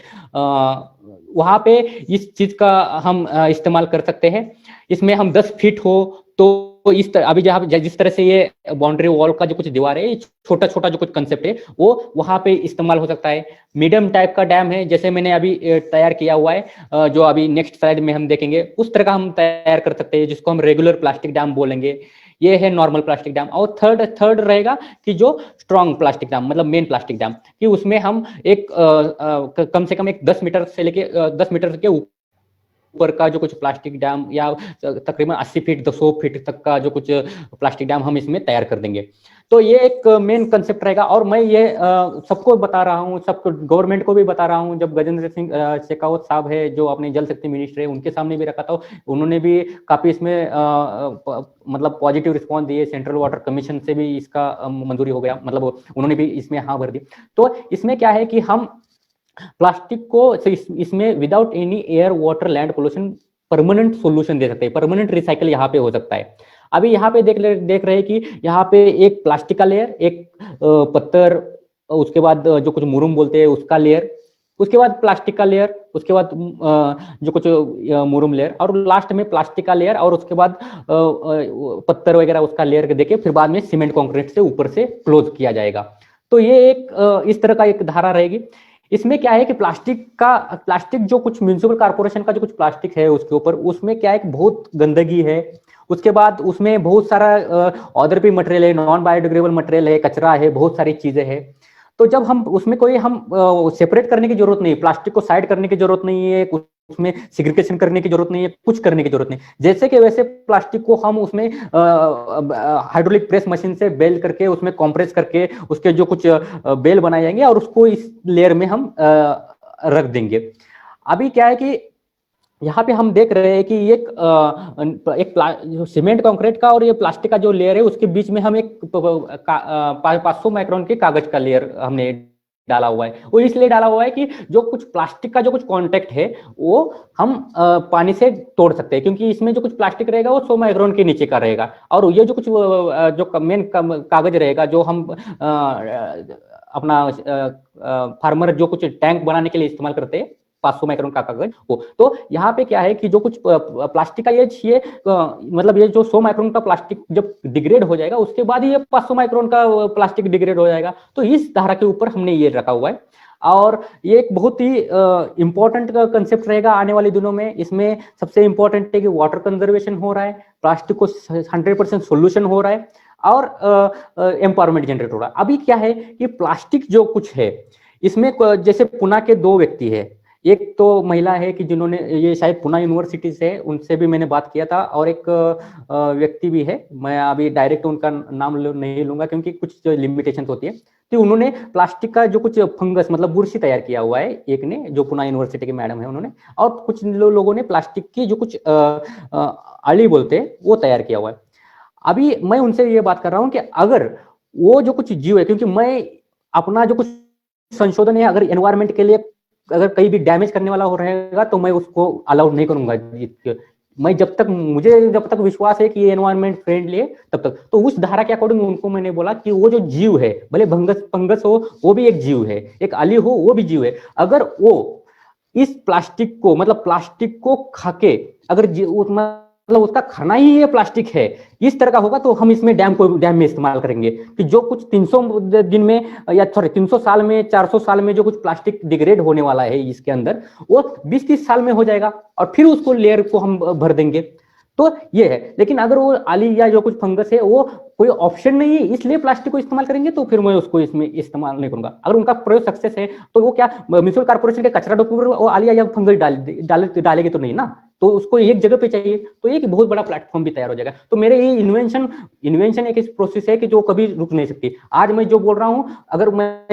वहां पे इस चीज का हम इस्तेमाल कर सकते हैं। इसमें हम 10 फीट हो तो इस तरह, अभी जहां जिस तरह से ये बाउंड्री वॉल का जो कुछ दीवार है, छोटा छोटा जो कुछ कंसेप्ट है वो वहां पे इस्तेमाल हो सकता है। मीडियम टाइप का डैम है, जैसे मैंने अभी तैयार किया हुआ है, जो अभी नेक्स्ट स्लाइड में हम देखेंगे, उस तरह का हम तैयार कर सकते हैं, जिसको हम रेगुलर प्लास्टिक डैम बोलेंगे। ये है नॉर्मल प्लास्टिक डैम। और थर्ड रहेगा कि जो स्ट्रॉन्ग प्लास्टिक डैम, मतलब मेन प्लास्टिक डैम, कि उसमें हम एक कम से कम एक 10 मीटर से लेके 10 मीटर के ऊपर का जो कुछ प्लास्टिक डैम या तकरीबन 80 फीट 100 फीट तक का जो कुछ प्लास्टिक डैम हम इसमें तैयार कर देंगे। तो ये एक मेन कंसेप्ट रहेगा। और मैं ये सबको बता रहा हूँ, सबको गवर्नमेंट को भी बता रहा हूँ। जब गजेंद्र सिंह शेखावत साहब है जो अपने जल शक्ति मिनिस्टर है, उनके सामने भी रखा था, उन्होंने भी काफी इसमें मतलब पॉजिटिव रिस्पॉन्स दिए। सेंट्रल वाटर कमीशन से भी इसका मंजूरी हो गया, मतलब उन्होंने भी इसमें हाँ भर दी। तो इसमें क्या है कि हम प्लास्टिक को इसमें without any air water land pollution permanent solution दे सकते हैं, परमानेंट रिसाइकल यहाँ पे हो सकता है। अभी यहाँ पे देख रहे हैं कि यहाँ पे एक प्लास्टिक का लेयर, एक पत्थर, उसके बाद जो कुछ मुरुम बोलते हैं उसका लेयर, उसके बाद प्लास्टिक का लेयर, उसके बाद जो कुछ मुरुम लेयर, और लास्ट में प्लास्टिक का लेयर, और उसके बाद पत्थर वगैरह उसका लेयर देके फिर बाद में सीमेंट कंक्रीट से ऊपर से क्लोज किया जाएगा। तो ये एक इस तरह का एक धारा रहेगी। इसमें क्या है कि प्लास्टिक जो कुछ म्यूनिसिपल कॉर्पोरेशन का जो कुछ प्लास्टिक है उसके ऊपर, उसमें क्या है बहुत गंदगी है। उसके बाद उसमें बहुत सारा अदर भी मटेरियल है, नॉन बायोडिग्रेडेबल मटेरियल है, कचरा है, बहुत सारी चीजें हैं। तो जब हम उसमें कोई हम सेपरेट करने की जरूरत नहीं, प्लास्टिक को साइड करने की जरूरत नहीं है, उसमें सिग्रीगेशन करने की जरूरत नहीं है, कुछ करने की जरूरत नहीं। जैसे कि वैसे प्लास्टिक को हम उसमें हाइड्रोलिक प्रेस मशीन से बेल करके, उसमें कंप्रेस करके उसके जो कुछ बेल बनाए जाएंगे और उसको इस लेयर में हम रख देंगे। अभी क्या है कि यहाँ पे हम देख रहे हैं कि एक सीमेंट कंक्रीट का और ये प्लास्टिक का जो लेयर है उसके बीच में हम एक 500 माइक्रोन के कागज का लेयर हमने डाला हुआ है। वो इसलिए डाला हुआ है कि जो कुछ प्लास्टिक का जो कुछ कांटेक्ट है वो हम पानी से तोड़ सकते हैं, क्योंकि इसमें जो कुछ प्लास्टिक रहेगा वो 100 माइक्रोन के नीचे का रहेगा। और ये जो कुछ जो मेन कागज रहेगा जो हम अपना फार्मर जो कुछ टैंक बनाने के लिए इस्तेमाल करते हैं, 500 माइक्रोन का कागज वो। तो यहाँ पे क्या है कि जो कुछ प्लास्टिक का ये मतलब ये जो 100 माइक्रोन का प्लास्टिक जब डिग्रेड हो जाएगा उसके बाद ये 500 माइक्रोन का प्लास्टिक डिग्रेड हो जाएगा। तो इस धारा के ऊपर हमने ये रखा हुआ है। और ये एक बहुत ही इंपॉर्टेंट कंसेप्ट रहेगा आने वाले दिनों में। इसमें सबसे इंपॉर्टेंट है कि वाटर कंजर्वेशन हो रहा है, प्लास्टिक को 100% सोल्यूशन हो रहा है, और एम्पावरमेंट जनरेट हो रहा है। अभी क्या है कि प्लास्टिक जो कुछ है इसमें जैसे पुणे के 2 व्यक्ति है, एक तो महिला है कि जिन्होंने, ये शायद पुणे यूनिवर्सिटी से है, उनसे भी मैंने बात किया था, और एक व्यक्ति भी है, मैं अभी डायरेक्ट उनका नाम नहीं लूंगा क्योंकि कुछ लिमिटेशन होती है। तो उन्होंने प्लास्टिक का जो कुछ फंगस मतलब बुरशी तैयार किया हुआ है, एक ने, जो पुणे यूनिवर्सिटी के मैडम है उन्होंने, और कुछ लोगों ने प्लास्टिक की जो कुछ अली बोलते हैं वो तैयार किया हुआ है। अभी मैं उनसे ये बात कर रहा हूँ कि अगर वो जो कुछ जीव है, क्योंकि मैं अपना जो कुछ संशोधन है, अगर एनवायरमेंट के लिए अगर कहीं भी डैमेज करने वाला हो रहेगा तो मैं उसको अलाउड नहीं करूंगा। मैं जब तक विश्वास है कि ये एनवायरमेंट फ्रेंडली है तब तक। तो उस धारा के अकॉर्डिंग उनको मैंने बोला कि वो जो जीव है, भले फंगस हो वो भी एक जीव है, एक अली हो वो भी जीव है, अगर वो इस प्लास्टिक को मतलब प्लास्टिक को खाके अगर मतलब उसका खाना ही ये प्लास्टिक है, इस तरह का होगा तो हम इसमें डैम में इस्तेमाल करेंगे कि जो कुछ 300 दिन में या सॉरी 300 साल में 400 साल में जो कुछ प्लास्टिक डिग्रेड होने वाला है इसके अंदर, वो 20-30 साल में हो जाएगा और फिर उसको लेयर को हम भर देंगे। तो ये है। लेकिन अगर वो आली या जो कुछ फंगस है वो कोई ऑप्शन नहीं है इसलिए प्लास्टिक को इस्तेमाल करेंगे तो फिर मैं उसको इसमें इस्तेमाल नहीं करूंगा। अगर उनका प्रयोग सक्सेस है तो वो क्या म्यूनिसिपल कॉर्पोरेशन के कचरा डब्बे पर वो आलिया या फंगस डालेगी तो नहीं ना, तो उसको एक जगह पे चाहिए, तो एक बहुत बड़ा प्लेटफॉर्म भी तैयार हो जाएगा। तो मेरे ये इन्वेंशन एक प्रोसेस है कि जो कभी रुक नहीं सकती। आज मैं जो बोल रहा हूँ अगर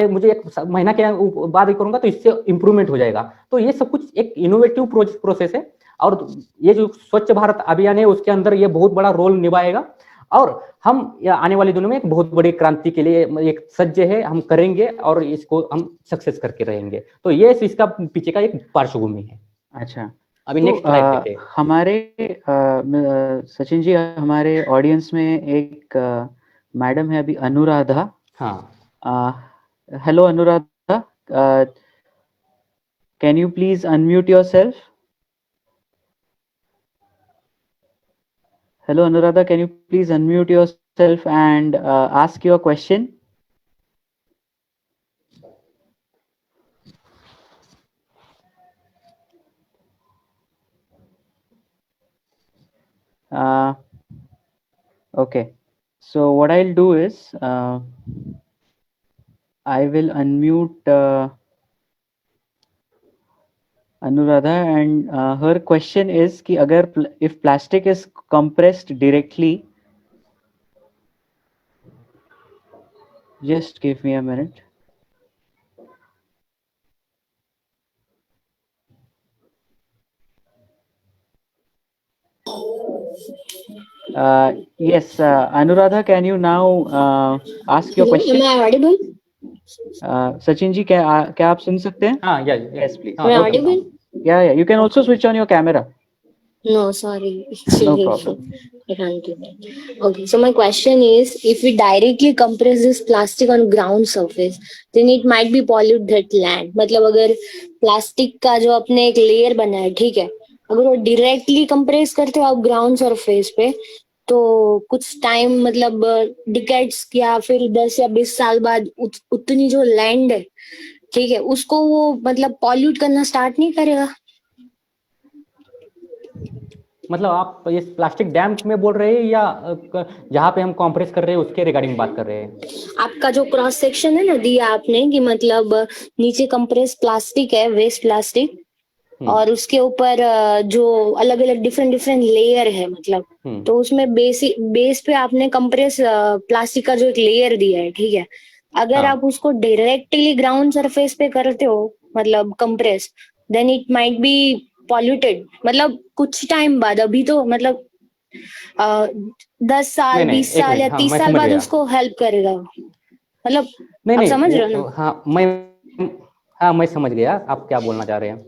मुझे 1 महीना के बाद करूंगा तो इससे इंप्रूवमेंट हो जाएगा। तो ये सब कुछ एक इनोवेटिव प्रोसेस है, और ये जो स्वच्छ भारत अभियान है उसके अंदर ये बहुत बड़ा रोल निभाएगा। और हम आने वाले दिनों में एक बहुत बड़ी क्रांति के लिए एक सज्ज है, हम करेंगे और इसको हम सक्सेस करके रहेंगे। तो ये इसका पीछे का एक पार्श्वभूमि है। अच्छा, अभी तो नेक्स्ट स्लाइड देखते हैं। हमारे सचिन जी, हमारे ऑडियंस में एक मैडम है अभी, अनुराधा। हाँ, hello Anuradha, can you please unmute yourself? Hello Anuradha, can you please unmute yourself and ask your question? Okay, so what I'll do is I will unmute Anuradha, and her question is कि अगर if plastic is compressed directly, just give me a minute. Yes, Anuradha, can you now ask your Hello, am question? I audible? Sachin ji, क्या आप सुन सकते हैं? हाँ, या Yes, please. Am I soon Okay. सकता audible? हूँ। Yeah. You can also switch on your camera. No, sorry. No Actually, problem. I can't do that. Okay, so my question is, if we directly compress this plastic on ground surface, then it might be pollute that land. मतलब अगर प्लास्टिक का जो अपने एक लेयर बना है, ठीक है, अगर वो डायरेक्टली कंप्रेस करते हो आप ग्राउंड सरफेस पे, तो कुछ टाइम मतलब डिकेड्स या फिर 10 या 20 साल बाद उतनी जो लैंड है, ठीक है, उसको वो मतलब पॉल्यूट करना स्टार्ट नहीं करेगा? मतलब आप इस प्लास्टिक डैम में बोल रहे हैं या जहाँ पे हम कॉम्प्रेस कर रहे हैं उसके रिगार्डिंग बात कर रहे हैं? आपका जो क्रॉस सेक्शन है ना दिया आपने कि मतलब नीचे कंप्रेस प्लास्टिक है, वेस्ट प्लास्टिक, और उसके ऊपर जो अलग अलग डिफरेंट डिफरेंट लेयर है मतलब, तो उसमें बेसिक बेस पे आपने कंप्रेस प्लास्टिक का जो एक लेयर दिया है, ठीक है, अगर हाँ। आप उसको डायरेक्टली ग्राउंड सरफेस पे करते हो मतलब compress, then it might be polluted, मतलब कुछ टाइम बाद, अभी तो मतलब 10 साल, नहीं, 20 एक साल मिनट, या हाँ, तीस मैं साल समझ बाद गया। उसको हेल्प करेगा, मतलब नहीं, आप नहीं, समझ रहे हो ना? हाँ, हाँ, मैं समझ गया आप क्या बोलना चाह रहे हैं।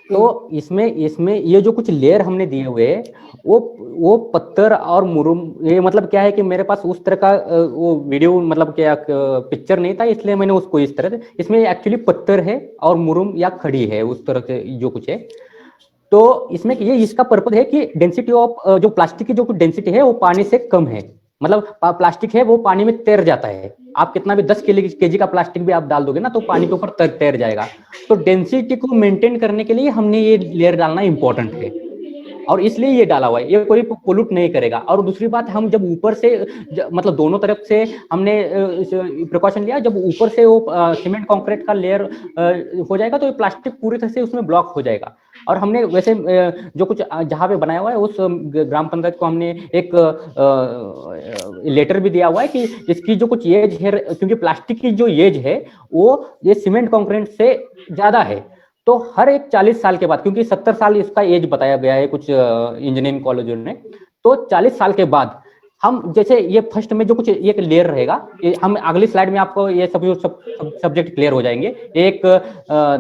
तो हम्म। इसमें ये जो कुछ लेयर हमने दिए हुए हैं, वो पत्थर और मुरुम, ये मतलब क्या है कि मेरे पास उस तरह का वो वीडियो मतलब क्या पिक्चर नहीं था, इसलिए मैंने उसको इस तरह से, इसमें एक्चुअली पत्थर है और मुरुम या खड़ी है, उस तरह से जो कुछ है। तो इसमें ये इसका पर्पज है कि डेंसिटी ऑफ जो प्लास्टिक की जो डेंसिटी है वो पानी से कम है। मतलब प्लास्टिक है वो पानी में तैर जाता है, आप कितना भी 10 केजी का प्लास्टिक भी आप डाल दोगे ना तो पानी के ऊपर तैर जाएगा। तो डेंसिटी को मेंटेन करने के लिए हमने ये लेयर डालना इंपॉर्टेंट है, और इसलिए ये डाला हुआ है, ये कोई पोल्यूट नहीं करेगा। और दूसरी बात, हम जब ऊपर से मतलब दोनों तरफ से हमने प्रिकॉशन लिया, जब ऊपर से वो सीमेंट कंक्रीट का लेयर हो जाएगा तो ये प्लास्टिक पूरी तरह से उसमें ब्लॉक हो जाएगा। और हमने वैसे जो कुछ जहाँ पे बनाया हुआ है उस ग्राम पंचायत को हमने एक लेटर भी दिया हुआ है कि इसकी जो कुछ एज है, क्योंकि प्लास्टिक की जो एज है वो ये सीमेंट कंक्रीट से ज्यादा है, तो हर एक 40 साल के बाद, क्योंकि 70 साल इसका एज बताया गया है कुछ इंजीनियरिंग कॉलेजों ने, तो 40 साल के बाद हम जैसे ये फर्स्ट में जो कुछ एक लेयर रहेगा, ये हम अगली स्लाइड में आपको ये सब्जेक्ट क्लियर हो जाएंगे। एक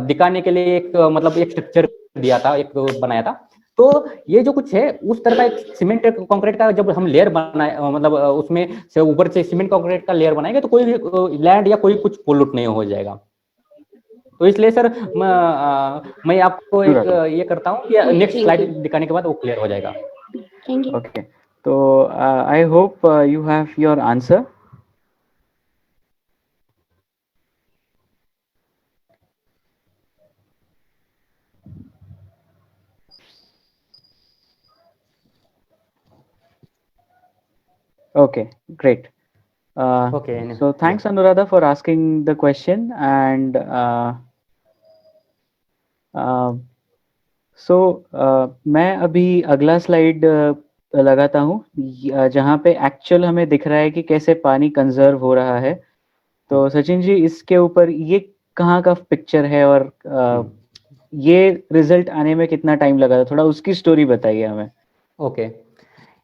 दिखाने के लिए एक मतलब एक स्ट्रक्चर दिया था, एक बनाया था। तो ये जो कुछ है उस तरह का एक सीमेंट कंक्रीट का जब हम लेयर बनाए, मतलब उसमें से ऊपर से सीमेंट कंक्रीट का लेयर बनाएंगे तो कोई भी लैंड या कोई कुछ पोल्यूट नहीं हो जाएगा। तो इसलिए सर मैं आपको एक Anuradha. ये करता हूँ कि नेक्स्ट थैंक यू, स्लाइड दिखाने के बाद वो क्लियर हो जाएगा। Thank you. Okay. So I hope you have your answer. Okay, great. Okay, So thanks, Anuradha, for asking the question. And so मैं अभी अगला स्लाइड लगाता हूँ जहाँ पे एक्चुअल हमें दिख रहा है कि कैसे पानी कंजर्व हो रहा है। तो सचिन जी, इसके ऊपर ये कहाँ का पिक्चर है और ये रिजल्ट आने में कितना टाइम लगा था, थोड़ा उसकी स्टोरी बताइए हमें। ओके,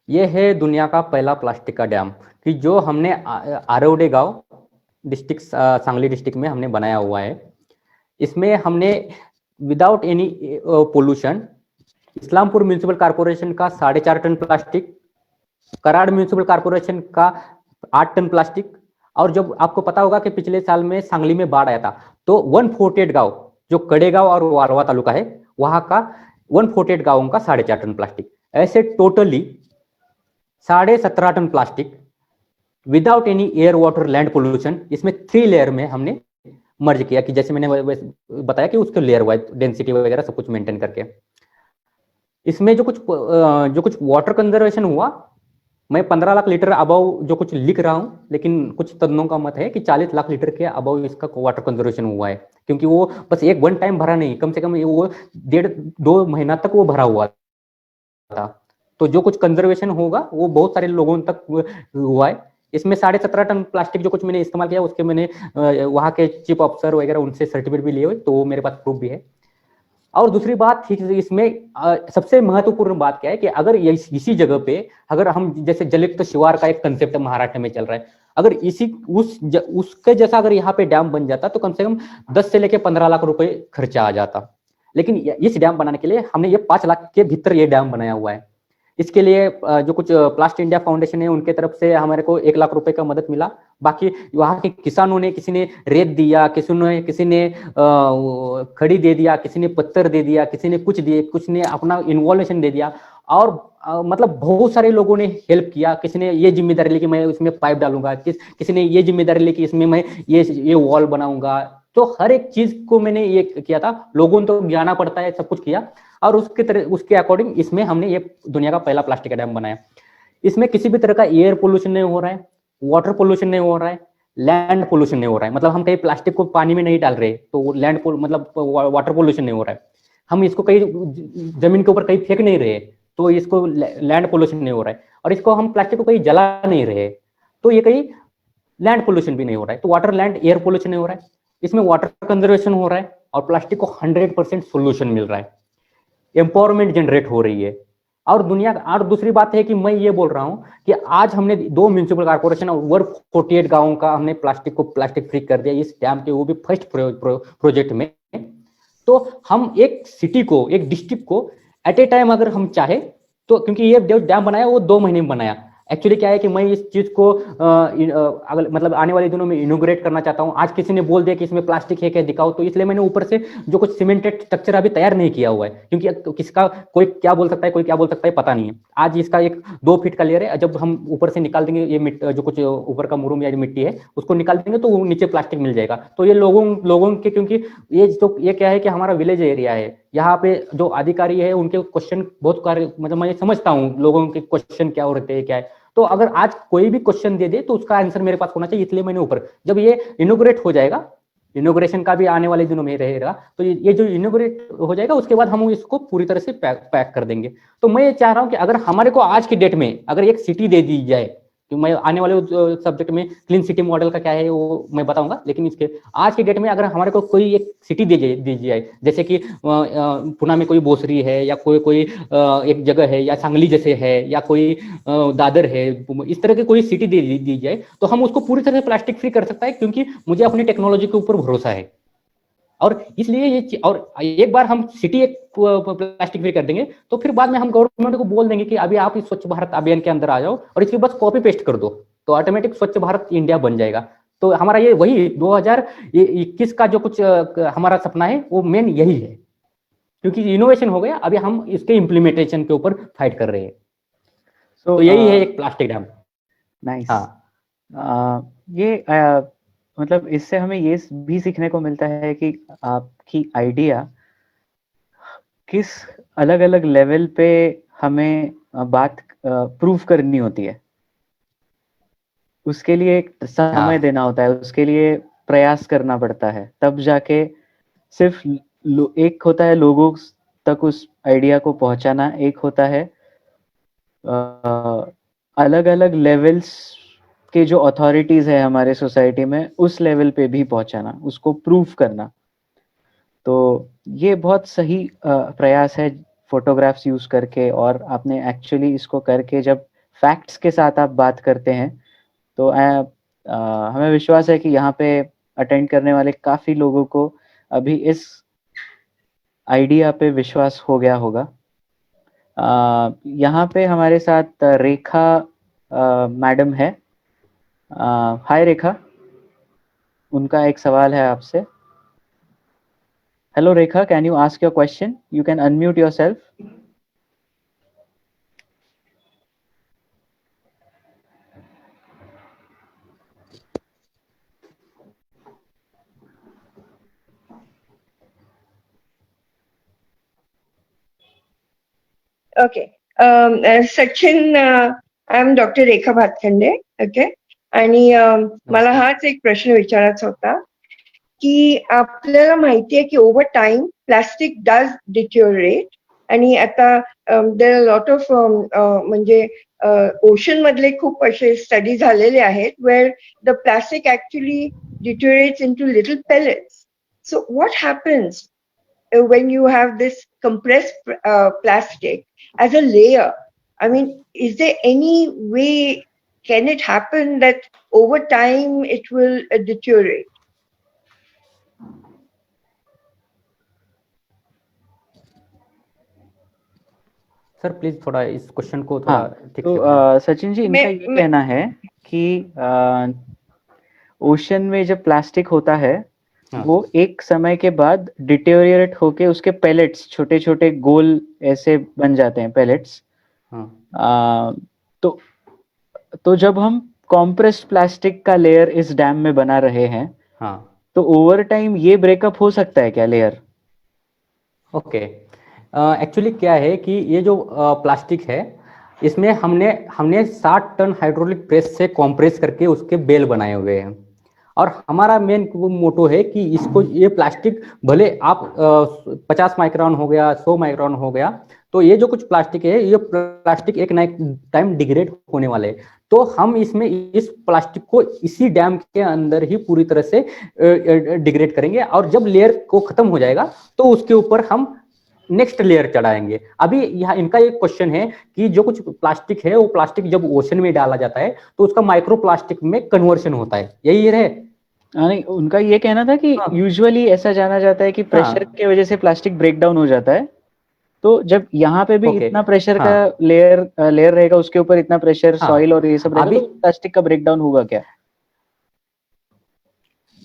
ये है दुनिया का पहला प्लास्टिक का डैम कि जो हमने आरवडे गांव डिस्ट्रिक्ट, सांगली डिस्ट्रिक्ट में हमने बनाया हुआ है। इसमें हमने without any pollution Islampur municipal corporation का 4.5 ton plastic, Karad municipal corporation का 8 टन प्लास्टिक, और जब आपको पता होगा कि पिछले साल में सांगली में बाढ़ आया था तो 148 गांव, जो कड़ेगांव और वारवा तालुका है वहां का 148 गांवों का 4.5 टन प्लास्टिक, ऐसे totally 17.5 ton plastic without any air water land pollution इसमें 3 लेयर में हमने मर्ज किया, कि जैसे मैंने बताया कि उसके लेयर वाइज डेंसिटी वगैरह सब कुछ मेंटेन करके। इसमें जो कुछ वाटर कंजर्वेशन हुआ, मैं 15 लाख लीटर अबव जो कुछ लिख रहा हूँ, लेकिन कुछ तज्ञों का मत है कि 40 लाख लीटर के अबव इसका वाटर कंजर्वेशन हुआ है, क्योंकि वो बस एक वन टाइम भरा नहीं, कम से कम वो 1.5-2 महीना तक वो भरा हुआ था। तो जो कुछ कंजर्वेशन होगा वो बहुत सारे लोगों तक हुआ है। इसमें 17.5 टन प्लास्टिक जो कुछ मैंने इस्तेमाल किया, उसके मैंने वहाँ के चीफ ऑफिसर वगैरह उनसे सर्टिफिकेट भी लिए हुए, तो वो मेरे पास प्रूफ भी है। और दूसरी बात इसमें सबसे महत्वपूर्ण बात क्या है कि अगर इसी जगह पे अगर हम जैसे जलयुक्त शिवार का एक कंसेप्ट महाराष्ट्र में चल रहा है, अगर उसके जैसा अगर यहाँ पे डैम बन जाता तो कम से कम 10 से लेके 15 लाख रुपए खर्चा आ जाता। लेकिन इस डैम बनाने के लिए हमने ये 5 लाख के भीतर ये डैम बनाया हुआ है। इसके लिए जो कुछ प्लास्ट इंडिया फाउंडेशन है उनके तरफ से हमारे को 1 लाख रुपए का मदद मिला। बाकी वहाँ के किसानों ने, किसी ने रेत दिया, किसी ने खड़ी दे दिया, किसी ने पत्थर दे दिया, किसी ने कुछ दिए, कुछ ने अपना इन्वॉल्वेशन दे दिया। और मतलब बहुत सारे लोगों ने हेल्प किया। किसी ने ये जिम्मेदारी ली कि मैं इसमें पाइप डालूंगा, किसी ने ये जिम्मेदारी ली कि इसमें मैं ये वॉल बनाऊंगा। तो हर एक चीज को मैंने ये किया था, लोगों को तो जाना पड़ता है, सब कुछ किया। और उसके अकॉर्डिंग इसमें हमने ये दुनिया का पहला प्लास्टिक का डैम बनाया। इसमें किसी भी तरह का एयर पोल्यूशन नहीं हो रहा है, वाटर पोल्यूशन नहीं हो रहा है, लैंड पोल्यूशन नहीं हो रहा है। मतलब हम कहीं प्लास्टिक को पानी में नहीं डाल रहे तो मतलब वाटर पोल्यूशन नहीं हो रहा है। हम इसको कहीं जमीन के ऊपर कहीं फेंक नहीं रहे तो इसको लैंड पोल्यूशन नहीं हो रहा है। और इसको हम प्लास्टिक को कहीं जला नहीं रहे तो ये कहीं लैंड पोल्यूशन भी नहीं हो रहा है। तो वाटर, लैंड, एयर पोल्यूशन नहीं हो रहा है, इसमें वाटर कंजर्वेशन हो रहा है और प्लास्टिक को 100% सोल्यूशन मिल रहा है, एम्पावरमेंट जनरेट हो रही है। और दूसरी बात है कि मैं ये बोल रहा हूं कि आज हमने 2 म्यूनिसिपल कॉर्पोरेशन और ओवर 48 गांवों का हमने प्लास्टिक को प्लास्टिक फ्री कर दिया इस डैम के, वो भी फर्स्ट प्रोजेक्ट में। तो हम एक सिटी को, एक डिस्ट्रिक्ट को एट ए टाइम अगर हम चाहे तो, क्योंकि ये जो डैम बनाया वो 2 महीने में बनाया। एक्चुअली क्या है कि मैं इस चीज को मतलब आने वाले दिनों में इनोग्रेट करना चाहता हूं। आज किसी ने बोल दिया कि इसमें प्लास्टिक है क्या, दिखाओ, तो इसलिए मैंने ऊपर से जो कुछ सीमेंटेड स्ट्रक्चर अभी तैयार नहीं किया हुआ है, क्योंकि किसका कोई क्या बोल सकता है, कोई क्या बोल सकता है, पता नहीं है। आज इसका एक 2 फीट का लेयर है, जब हम ऊपर से निकाल देंगे ये जो कुछ ऊपर का मुरुम या मिट्टी है उसको निकाल देंगे तो नीचे प्लास्टिक मिल जाएगा। तो ये लोगों के, क्योंकि ये क्या है कि हमारा विलेज एरिया है, यहाँ पे जो अधिकारी है उनके क्वेश्चन बहुत मतलब मैं समझता हूँ लोगों के क्वेश्चन क्या होते हैं, क्या है। तो अगर आज कोई भी क्वेश्चन दे दे तो उसका आंसर मेरे पास होना चाहिए, इसलिए मैंने ऊपर, जब ये इनोग्रेट हो जाएगा, इनोग्रेशन का भी आने वाले दिनों में रहेगा, तो ये जो इनोग्रेट हो जाएगा उसके बाद हम इसको पूरी तरह से पैक कर देंगे। तो मैं ये चाह रहा हूं कि अगर हमारे को आज की डेट में अगर एक सिटी दे दी जाए, कि मैं आने वाले सब्जेक्ट में क्लीन सिटी मॉडल का क्या है वो मैं बताऊंगा, लेकिन इसके आज की डेट में अगर हमारे को कोई एक सिटी दी जाए, जैसे कि पुणे में कोई बोसरी है या कोई एक जगह है, या सांगली जैसे है, या कोई दादर है, इस तरह की कोई सिटी दी जाए तो हम उसको पूरी तरह से प्लास्टिक फ्री कर सकता है, क्योंकि मुझे अपनी टेक्नोलॉजी के ऊपर भरोसा है। और इसलिए और एक बार हम सिटी एक प्लास्टिक फ्री कर देंगे तो फिर बाद में हम गवर्नमेंट को बोल देंगे कि अभी आप इस स्वच्छ भारत अभियान के अंदर आ जाओ और इसकी बस कॉपी पेस्ट कर दो, तो ऑटोमेटिक स्वच्छ भारत इंडिया बन जाएगा। तो हमारा ये वही 2021 का जो कुछ हमारा सपना है वो मेन यही है, क्योंकि इनोवेशन हो गया, अभी हम इसके इम्प्लीमेंटेशन के ऊपर फाइट कर रहे हैं। तो यही है एक प्लास्टिक डैम। नाइस। हाँ, ये मतलब इससे हमें ये भी सीखने को मिलता है कि आपकी आइडिया किस अलग अलग लेवल पे हमें बात प्रूव करनी होती है, उसके लिए एक समय हाँ, देना होता है, उसके लिए प्रयास करना पड़ता है, तब जाके सिर्फ एक होता है लोगों तक उस आइडिया को पहुंचाना, एक होता है अलग अलग लेवल्स के जो अथॉरिटीज है हमारे सोसाइटी में उस लेवल पे भी पहुंचाना, उसको प्रूव करना। तो ये बहुत सही प्रयास है फोटोग्राफ्स यूज करके, और आपने एक्चुअली इसको करके जब फैक्ट्स के साथ आप बात करते हैं तो हमें विश्वास है कि यहाँ पे अटेंड करने वाले काफी लोगों को अभी इस आइडिया पे विश्वास हो गया होगा। यहाँ पे हमारे साथ रेखा मैडम है। हाय रेखा, उनका एक सवाल है आपसे। Hello Rekha, can you ask your question? You can unmute yourself. Okay. Sachin, I am doctor Rekha Bhatkhande. Okay. आणि मला हाच एक प्रश्न विचारायचा होता की आपल्याला माहिती आहे की over time plastic does deteriorate आणि आता देर आर लॉट ऑफ म्हणजे ओशन मधले खूप असे स्टडी झालेले आहेत where the plastic actually deteriorates into little pellets. So what happens when you have this compressed plastic as a layer? I mean, is there any way, can it happen that over time it will deteriorate? Sir please थोड़ा इस क्वेश्चन को थोड़ा हाँ, ठीक तो से बताएं। सचिन जी, इनका ये कहना है कि ओशन में जब प्लास्टिक होता है हाँ। वो एक समय के बाद डिटेरियोरेट होके उसके पेलेट्स छोटे छोटे गोल ऐसे बन जाते हैं पेलेट्स. हाँ। तो जब हम कॉम्प्रेस्ड प्लास्टिक का लेयर इस डैम में बना रहे हैं, हाँ, तो ओवर टाइम ये ब्रेकअप हो सकता है क्या लेयर? ओके. एक्चुअली क्या है कि ये जो प्लास्टिक है इसमें हमने 60 टन हाइड्रोलिक प्रेस से कॉम्प्रेस करके उसके बेल बनाए हुए हैं. और हमारा मेन मोटो है कि इसको ये प्लास्टिक भले आप 50 माइक्रोन हो गया, 100 माइक्रोन हो गया, तो ये जो कुछ प्लास्टिक है ये प्लास्टिक एक ना एक टाइम डिग्रेड होने वाले हैं. तो हम इसमें इस प्लास्टिक को इसी डैम के अंदर ही पूरी तरह से डिग्रेड करेंगे और जब लेयर को खत्म हो जाएगा तो उसके ऊपर हम नेक्स्ट लेयर चढ़ाएंगे. अभी यहाँ इनका एक क्वेश्चन है कि जो कुछ प्लास्टिक है वो प्लास्टिक जब ओशन में डाला जाता है तो उसका माइक्रो प्लास्टिक में कन्वर्शन होता है, यही है? नहीं, उनका ये कहना था कि यूजुअली ऐसा जाना जाता है कि प्रेशर की वजह से प्लास्टिक ब्रेक डाउन हो जाता है. तो जब यहाँ पे भी इतना प्रेशर का लेयर रहेगा, उसके ऊपर इतना प्रेशर, सॉइल और ये सब रहेगा, तो प्लास्टिक का ब्रेक डाउन होगा क्या?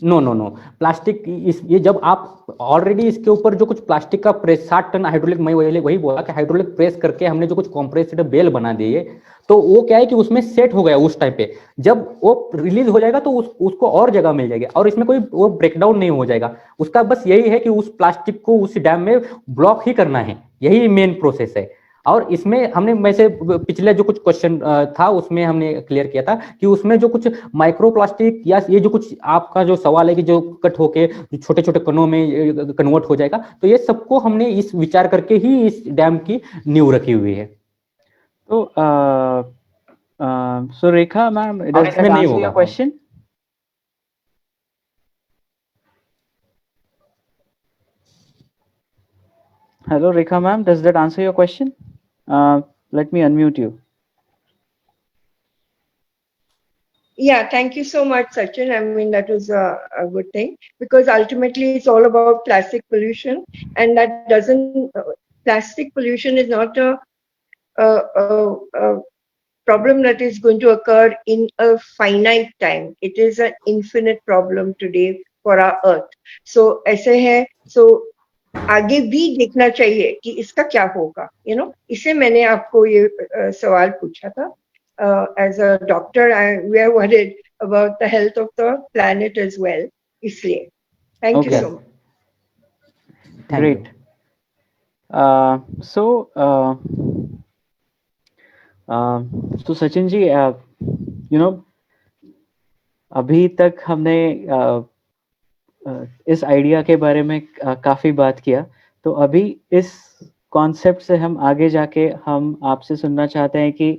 नो नो नो, प्लास्टिक ये जब आप ऑलरेडी इसके ऊपर जो कुछ प्लास्टिक का प्रेस 60 टन हाइड्रोलिक, मैं वही बोला कि हाइड्रोलिक प्रेस करके हमने जो कुछ कॉम्प्रेस्ड बेल बना दिए, तो वो क्या है कि उसमें सेट हो गया उस टाइम पे. जब वो रिलीज हो जाएगा तो उसको और जगह मिल जाएगी और इसमें कोई वो ब्रेकडाउन नहीं हो जाएगा. उसका बस यही है कि उस प्लास्टिक को उस डैम में ब्लॉक ही करना है, यही मेन प्रोसेस है. और इसमें हमने वैसे पिछले जो कुछ क्वेश्चन था उसमें हमने क्लियर किया था कि उसमें जो कुछ माइक्रो प्लास्टिक या ये जो कुछ आपका जो सवाल है कि जो कट होके छोटे छोटे कणों में कन्वर्ट हो जाएगा, तो ये सबको हमने इस विचार करके ही इस डैम की नींव रखी हुई है. तो सो रेखा मैम, इसमें नहीं होगा question. Hello, Rekha ma'am, does that answer your question? Let me unmute you. Yeah, thank you so much, Sachin. I mean, that was a good thing because ultimately it's all about plastic pollution, and that doesn't. Plastic pollution is not a problem that is going to occur in a finite time. It is an infinite problem today for our Earth. So ऐसे है. So आगे भी देखना चाहिए कि इसका क्या होगा, इसे मैंने आपको ये सवाल पूछा था. As a doctor, we are worried about the health of the planet as well. इसलिए thank you so much. Great. So Sachin जी, अभी तक हमने इस आइडिया के बारे में काफी बात किया. तो अभी इस कॉन्सेप्ट से हम आगे जाके हम आपसे सुनना चाहते हैं कि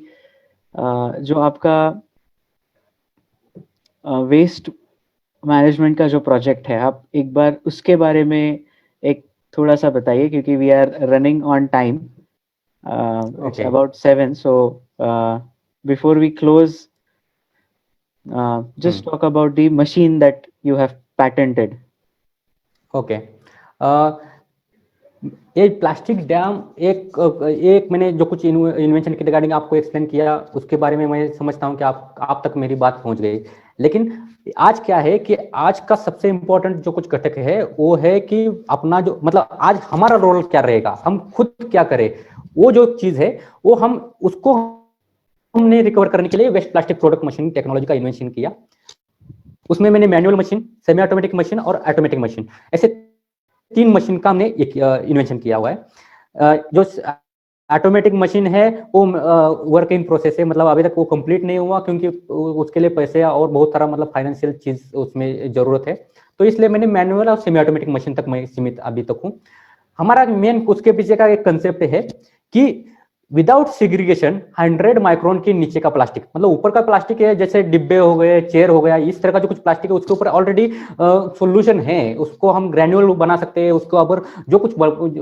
जो आपका वेस्ट मैनेजमेंट का जो प्रोजेक्ट है, आप एक बार उसके बारे में एक थोड़ा सा बताइए, क्योंकि we are running on time. It's about 7, so before we close, just talk about the machine that you have patented. Okay. ये प्लास्टिक डैम एक मैंने जो कुछ इन्वेंशन के रिगार्डिंग आपको एक्सप्लेन किया, उसके बारे में मैं समझता हूं कि आप तक मेरी बात पहुंच गई. लेकिन आज क्या है कि आज का सबसे इंपॉर्टेंट जो कुछ घटक है वो है कि अपना जो मतलब आज हमारा रोल क्या रहेगा, हम खुद क्या करें. वो जो चीज है वो हमने रिकवर करने के लिए waste plastic product machine technology का इन्वेंशन किया. उसमें मैंने manual machine, semi automatic machine और ऑटोमेटिक मशीन, ऐसे 3 मशीन का हमने इन्वेंशन किया हुआ है. जो ऑटोमेटिक मशीन है वो वर्क इन प्रोसेस है, मतलब अभी तक वो कंप्लीट नहीं हुआ क्योंकि उसके लिए पैसे और बहुत सारा मतलब फाइनेंशियल चीज उसमें जरूरत है। तो इसलिए मैंने मैनुअल और सेमी ऑटोमेटिक मशीन तक मैं सीमित अभी तक हूँ। हमारा मेन उसके पीछे का एक कंसेप्ट है कि विदाउट सेग्रीगेशन 100 माइक्रोन के नीचे का प्लास्टिक, मतलब ऊपर का प्लास्टिक है जैसे डिब्बे हो गए, चेयर हो गया, इस तरह का जो कुछ प्लास्टिक है उसके ऊपर ऑलरेडी सॉल्यूशन है, उसको हम ग्रेन्युअल बना सकते हैं, उसको अगर जो कुछ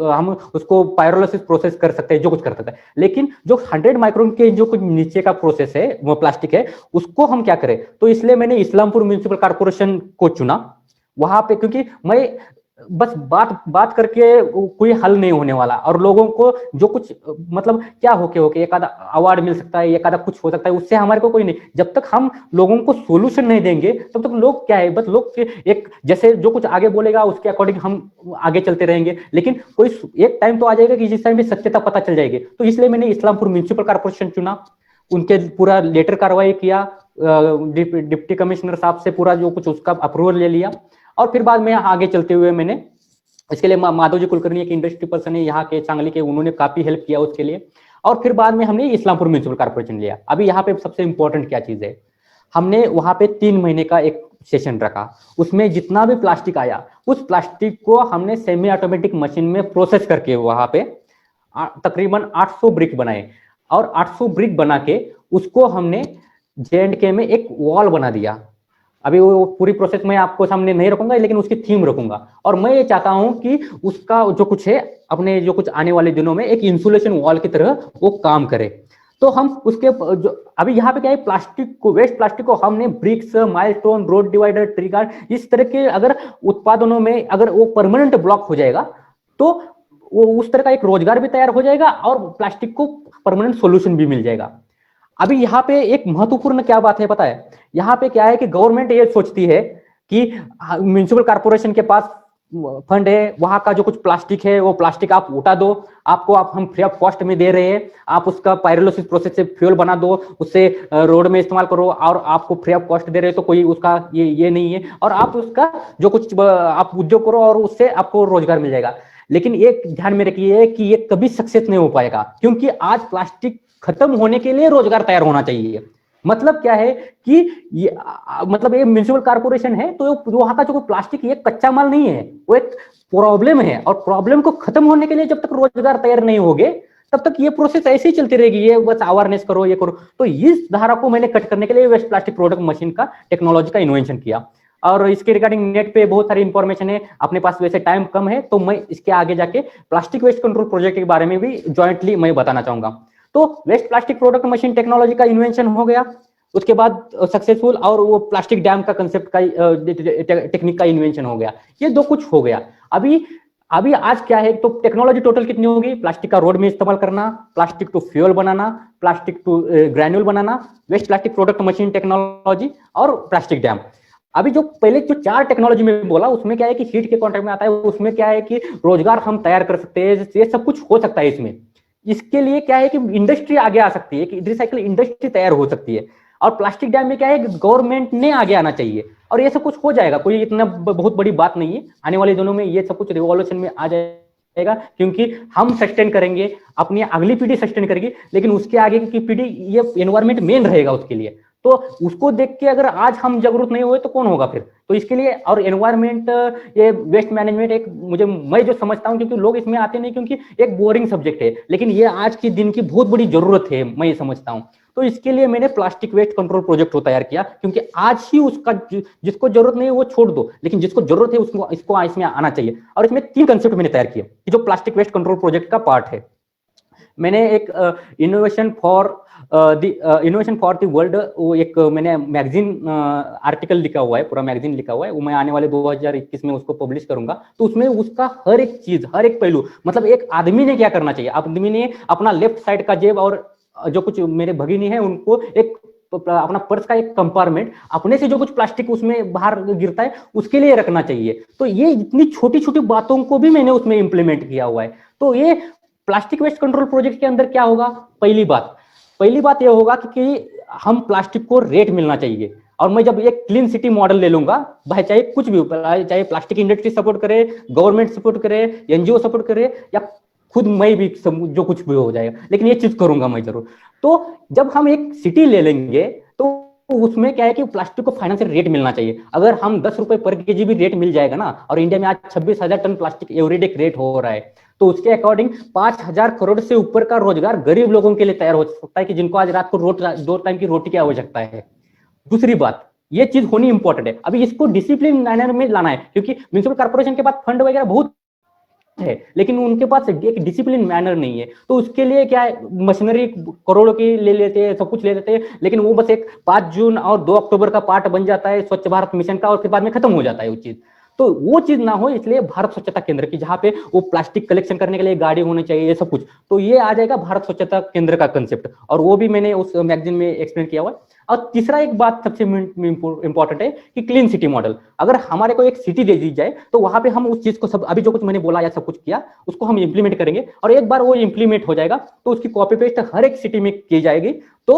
हम उसको पायरोलिसिस प्रोसेस कर सकते हैं, जो कुछ कर सकते हैं। लेकिन जो 100 माइक्रोन के जो कुछ नीचे का प्रोसेस है वो प्लास्टिक है, उसको हम क्या करें। तो इसलिए मैंने इस्लामपुर म्युनिसिपल कॉर्पोरेशन को चुना वहां पे, क्योंकि मैं बस बात करके कोई हल नहीं होने वाला, और लोगों को जो कुछ मतलब क्या होके एक आधा अवार्ड मिल सकता है, एक आधा कुछ हो सकता है, उससे हमारे को कोई नहीं। जब तक हम लोगों को सोल्यूशन नहीं देंगे तब तक लोग क्या है, बस लोग एक जैसे जो कुछ आगे बोलेगा उसके अकॉर्डिंग हम आगे चलते रहेंगे। लेकिन कोई एक टाइम तो आ जाएगा कि जिस टाइम पे सत्यता पता चल जाएगी। तो इसलिए मैंने इस्लामपुर म्युनिसिपल कॉर्पोरेशन चुना, उनके पूरा लेटर कार्रवाई किया, डिप्टी कमिश्नर साहब से पूरा जो कुछ उसका अप्रूवल ले लिया, और फिर बाद में आगे चलते हुए मैंने इसके लिए माधव जी कुलकर्णी एक इंडस्ट्री पर्सन है यहाँ के चांगली के, उन्होंने काफी हेल्प किया उसके लिए। और फिर बाद में हमने इस्लामपुर म्युनिसिपल कॉर्पोरेशन लिया। अभी यहाँ पे सबसे इंपॉर्टेंट क्या चीज है, हमने वहां पे 3 महीने का एक सेशन रखा, उसमें जितना भी प्लास्टिक आया उस प्लास्टिक को हमने सेमी ऑटोमेटिक मशीन में प्रोसेस करके वहां पे तकरीबन 800 ब्रिक बनाए, और 800 ब्रिक बना के उसको हमने J&K में एक वॉल बना दिया। अभी वो पूरी प्रोसेस मैं आपको सामने नहीं रखूंगा, लेकिन उसकी थीम रखूंगा, और मैं ये चाहता हूं कि उसका जो कुछ है अपने जो कुछ आने वाले दिनों में एक इंसुलेशन वॉल की तरह वो काम करे। तो हम उसके जो अभी यहाँ पे क्या है, प्लास्टिक को, वेस्ट प्लास्टिक को हमने bricks, milestone, road divider, tree guard, इस तरह के अगर उत्पादनों में अगर वो परमानेंट ब्लॉक हो जाएगा तो वो उस तरह का एक रोजगार भी तैयार हो जाएगा और प्लास्टिक को परमानेंट सोल्यूशन भी मिल जाएगा। अभी यहाँ पे एक महत्वपूर्ण क्या बात है पता है, यहाँ पे क्या है कि गवर्नमेंट ये सोचती है कि म्युनिसिपल कॉर्पोरेशन के पास फंड है, वहां का जो कुछ प्लास्टिक है वो प्लास्टिक आप उठा दो, आपको हम फ्री ऑफ कॉस्ट में दे रहे हैं, आप उसका पायरोलिसिस प्रोसेस से फ्यूल बना दो, उससे रोड में इस्तेमाल करो, और आपको फ्री ऑफ कॉस्ट दे रहे हैं, तो कोई उसका ये नहीं है, और आप उसका जो कुछ आप उद्योग करो और उससे आपको रोजगार मिल जाएगा। लेकिन एक ध्यान में रखिए कि ये कभी सक्सेस नहीं हो पाएगा, क्योंकि आज प्लास्टिक खत्म होने के लिए रोजगार तैयार होना चाहिए। मतलब क्या है कि ये मतलब ये म्युनिसिपल कॉर्पोरेशन है, तो वहां का जो प्लास्टिक ये कच्चा माल नहीं है, वो एक प्रॉब्लम है, और प्रॉब्लम को खत्म होने के लिए जब तक रोजगार तैयार नहीं होंगे तब तक ये प्रोसेस ऐसे ही चलती रहेगी, ये बस अवेयरनेस करो, ये करो। तो इस धारा को मैंने कट करने के लिए वेस्ट प्लास्टिक प्रोडक्ट मशीन का टेक्नोलॉजी का इन्वेंशन किया, और इसके रिगार्डिंग नेट पे बहुत सारी इंफॉर्मेशन है। अपने पास वैसे टाइम कम है, तो मैं इसके आगे जाके प्लास्टिक वेस्ट कंट्रोल प्रोजेक्ट के बारे में भी ज्वाइंटली मैं बताना चाहूंगा। तो waste plastic product machine technology का इन्वेंशन हो गया, उसके बाद सक्सेसफुल, और वो प्लास्टिक डैम का कंसेप्ट का टेक्निक का इन्वेंशन हो गया, ये दो कुछ हो गया। अभी आज क्या है, तो टेक्नोलॉजी टोटल कितनी होगी, प्लास्टिक का रोड में इस्तेमाल करना, प्लास्टिक टू फ्यूल बनाना, प्लास्टिक टू ग्रेन्यूल बनाना, waste plastic product machine technology, और प्लास्टिक डैम। अभी जो पहले जो 4 टेक्नोलॉजी में बोला उसमें क्या है कि हीट के कॉन्टेक्ट में आता है, उसमें क्या है कि रोजगार हम तैयार कर सकते हैं, ये सब कुछ हो सकता है इसमें। इसके लिए क्या है कि इंडस्ट्री आगे आ सकती है, कि रिसाइकल इंडस्ट्री तैयार हो सकती है, और प्लास्टिक डैम में क्या है कि गवर्नमेंट ने आगे आना चाहिए, और ये सब कुछ हो जाएगा, कोई इतना बहुत बड़ी बात नहीं है। आने वाले दिनों में ये सब कुछ रिवॉल्यूशन में आ जाएगा, क्योंकि हम सस्टेन करेंगे, अपनी अगली पीढ़ी सस्टेन करेगी, लेकिन उसके आगे की पीढ़ी ये एनवायरमेंट मेन रहेगा उसके लिए। तो उसको देख के अगर आज हम जागरूक नहीं हुए तो कौन होगा फिर। तो इसके लिए, और एनवायरमेंट, ये वेस्ट मैनेजमेंट एक मैं जो समझता हूं, क्योंकि लोग इसमें आते नहीं, क्योंकि एक बोरिंग सब्जेक्ट है, लेकिन ये आज के दिन की बहुत बड़ी जरूरत है, मैं ये समझता हूं। तो इसके लिए मैंने प्लास्टिक वेस्ट कंट्रोल प्रोजेक्ट को तैयार किया, क्योंकि आज ही उसका जिसको जरूरत नहीं है वो छोड़ दो, लेकिन जिसको जरूरत है उसको इसको इसमें आना चाहिए। और इसमें 3 कंसेप्ट मैंने तैयार किए जो प्लास्टिक वेस्ट कंट्रोल प्रोजेक्ट का पार्ट है। मैंने एक इनोवेशन फॉर द वर्ल्ड, वो एक मैंने मैगजीन आर्टिकल लिखा हुआ है, पूरा मैगजीन लिखा हुआ है, वो मैं आने वाले 2021 में उसको पब्लिश करूंगा। तो उसमें उसका हर एक चीज, हर एक पहलू, मतलब एक आदमी ने क्या करना चाहिए, आदमी ने अपना लेफ्ट साइड का जेब, और जो कुछ मेरे भगिनी है उनको एक अपना पर्स का एक कंपार्टमेंट, अपने से जो कुछ प्लास्टिक उसमें बाहर गिरता है उसके लिए रखना चाहिए। तो ये इतनी छोटी छोटी बातों को भी मैंने उसमें इंप्लीमेंट किया हुआ है। तो ये प्लास्टिक वेस्ट कंट्रोल प्रोजेक्ट के अंदर क्या होगा, पहली बात यह होगा कि हम प्लास्टिक को रेट मिलना चाहिए। और मैं जब एक क्लीन सिटी मॉडल ले लूंगा, भाई चाहे कुछ भी, चाहे प्लास्टिक इंडस्ट्री सपोर्ट करे, गवर्नमेंट सपोर्ट करे, एनजीओ सपोर्ट करे, या खुद मैं भी जो कुछ भी हो जाएगा, लेकिन ये चीज करूंगा मैं जरूर। तो जब हम एक सिटी ले लेंगे तो उसमें क्या है कि प्लास्टिक को फाइनेंशियल रेट मिलना चाहिए। अगर हम 10 रुपए पर केजी भी रेट मिल जाएगा ना, और इंडिया में आज 26,000 टन प्लास्टिक एवरीडे रेट हो रहा है, तो उसके अकॉर्डिंग 5,000 करोड़ से ऊपर का रोजगार गरीब लोगों के लिए तैयार हो सकता है, कि जिनको आज रात को 2 टाइम की रोटी की आवश्यकता है। दूसरी बात, ये चीज होनी इंपॉर्टेंट है। अभी इसको डिसिप्लिन मैनर में लाना है, क्योंकि म्यूनिसिपल कॉर्पोरेशन के पास फंड वगैरह बहुत है, लेकिन उनके पास एक डिसिप्लिन मैनर नहीं है। तो उसके लिए क्या है, मशीनरी करोड़ों की ले लेते हैं, सब कुछ ले लेते हैं, लेकिन वो बस एक 5 जून और 2 अक्टूबर का पार्ट बन जाता है स्वच्छ भारत मिशन का, और फिर बाद में खत्म हो जाता है वो चीज। तो वो चीज ना हो, इसलिए भारत स्वच्छता केंद्र की, जहाँ पे वो प्लास्टिक कलेक्शन करने के लिए गाड़ी होनी चाहिए, ये सब कुछ। तो ये आ जाएगा भारत स्वच्छता केंद्र का कंसेप्ट, और वो भी मैंने उस मैगजीन में एक्सप्लेन किया हुआ है। और तीसरा एक बात सबसे इंपॉर्टेंट है कि क्लीन सिटी मॉडल। अगर हमारे को एक सिटी दे दी जाए, तो वहां पे हम उस चीज को, सब अभी जो कुछ मैंने बोला या सब कुछ किया, उसको हम इंप्लीमेंट करेंगे, और एक बार वो इंप्लीमेंट हो जाएगा तो उसकी कॉपी पेस्ट हर एक सिटी में की जाएगी, तो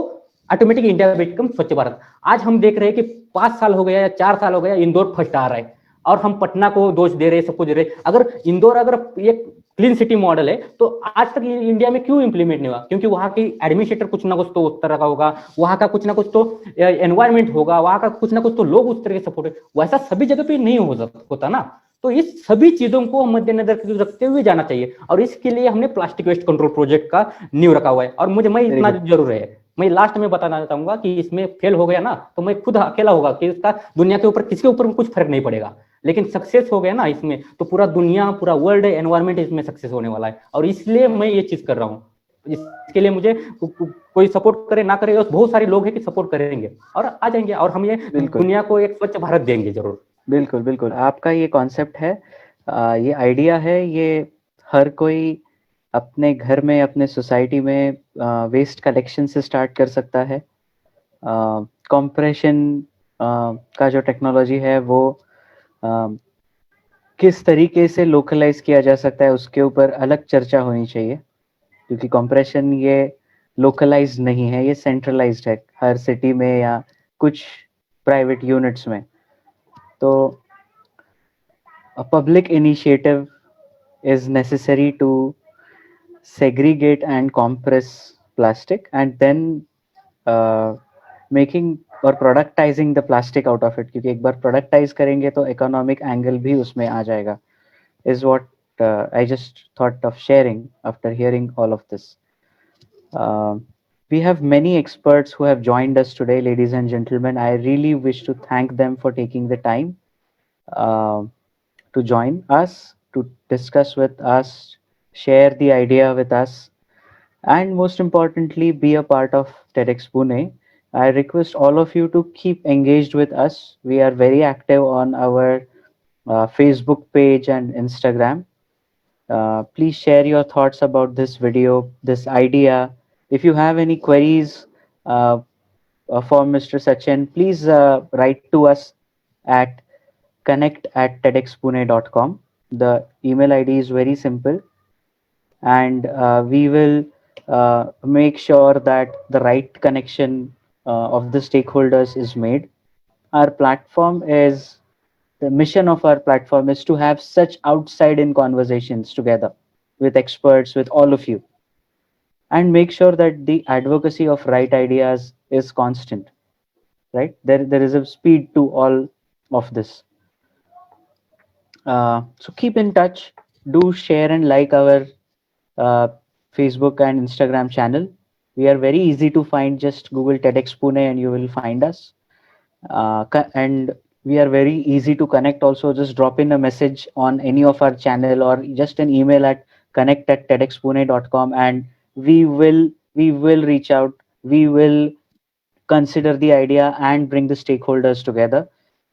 ऑटोमेटिक इंडिया बिकम स्वच्छ भारत। आज हम देख रहे हैं कि 5 साल हो गया या 4 साल हो गया, इंदौर फर्स्ट आ रहा है, और हम पटना को दोष दे रहे हैं, सब कुछ दे रहे हैं। अगर इंदौर अगर एक क्लीन सिटी मॉडल है, तो आज तक इंडिया में क्यों इंप्लीमेंट नहीं हुआ? क्योंकि वहां की एडमिनिस्ट्रेटर कुछ ना कुछ तो उस तरह का होगा, वहां का कुछ ना कुछ तो एनवायरमेंट होगा, वहां का कुछ ना कुछ तो लोग उस तरह के सपोर्ट, वैसा सभी जगह पे नहीं होता ना। तो इस सभी चीजों को मद्देनजर रखते हुए जाना चाहिए, और इसके लिए हमने प्लास्टिक वेस्ट कंट्रोल प्रोजेक्ट का नींव रखा हुआ है। और मुझे, मैं इतना जरूर है, मैं लास्ट में बताना चाहूंगा कि इसमें फेल हो गया ना, तो मैं खुद अकेला होगा कि इसका दुनिया के ऊपर किसी के ऊपर कुछ फर्क नहीं पड़ेगा, लेकिन सक्सेस हो गया ना इसमें, तो पूरा दुनिया, पूरा वर्ल्ड, एनवायरमेंट इसमें सक्सेस होने वाला है। और इसलिए मैं ये चीज कर रहा हूँ। इसके लिए मुझे कोई सपोर्ट करे ना करे, बहुत सारे लोग हैं कि सपोर्ट करेंगे और आ जाएंगे, और हम ये दुनिया को एक स्वच्छ भारत देंगे जरूर। बिल्कुल बिल्कुल, आपका ये कॉन्सेप्ट है, ये आइडिया है, ये हर कोई अपने घर में, अपने सोसाइटी में वेस्ट कलेक्शन से स्टार्ट कर सकता है। कंप्रेशन का जो टेक्नोलॉजी है वो किस तरीके से लोकलाइज किया जा सकता है, उसके ऊपर अलग चर्चा होनी चाहिए, क्योंकि कंप्रेशन ये लोकलाइज नहीं है, ये सेंट्रलाइज्ड है हर सिटी में या कुछ प्राइवेट यूनिट्स में। तो a public initiative is necessary to segregate and compress plastic, and then making or productizing the plastic out of it, क्योंकि एक बार productize करेंगे तो economic angle भी उसमें आ जाएगा, is what I just thought of sharing after hearing all of this. We have many experts who have joined us today, ladies and gentlemen. I really wish to thank them for taking the time to join us, to discuss with us, share the idea with us, and most importantly, be a part of TEDx Pune. I request all of you to keep engaged with us. We are very active on our Facebook page and Instagram. Please share your thoughts about this video, this idea. If you have any queries for Mr. Sachin, please write to us at connect@tedxpune.com. The email ID is very simple, and we will make sure that the right connection of the stakeholders is made. Our platform is, the mission of our platform is to have such outside-in conversations together with experts, with all of you, and make sure that the advocacy of right ideas is constant, right? There is a speed to all of this. So keep in touch. Do share and like our Facebook and Instagram channel. We are very easy to find. Just Google TEDx Pune and you will find us. And we are very easy to connect also. Just drop in a message on any of our channel or just an email at connect@tedxpune.com, and we will reach out. We will consider the idea and bring the stakeholders together.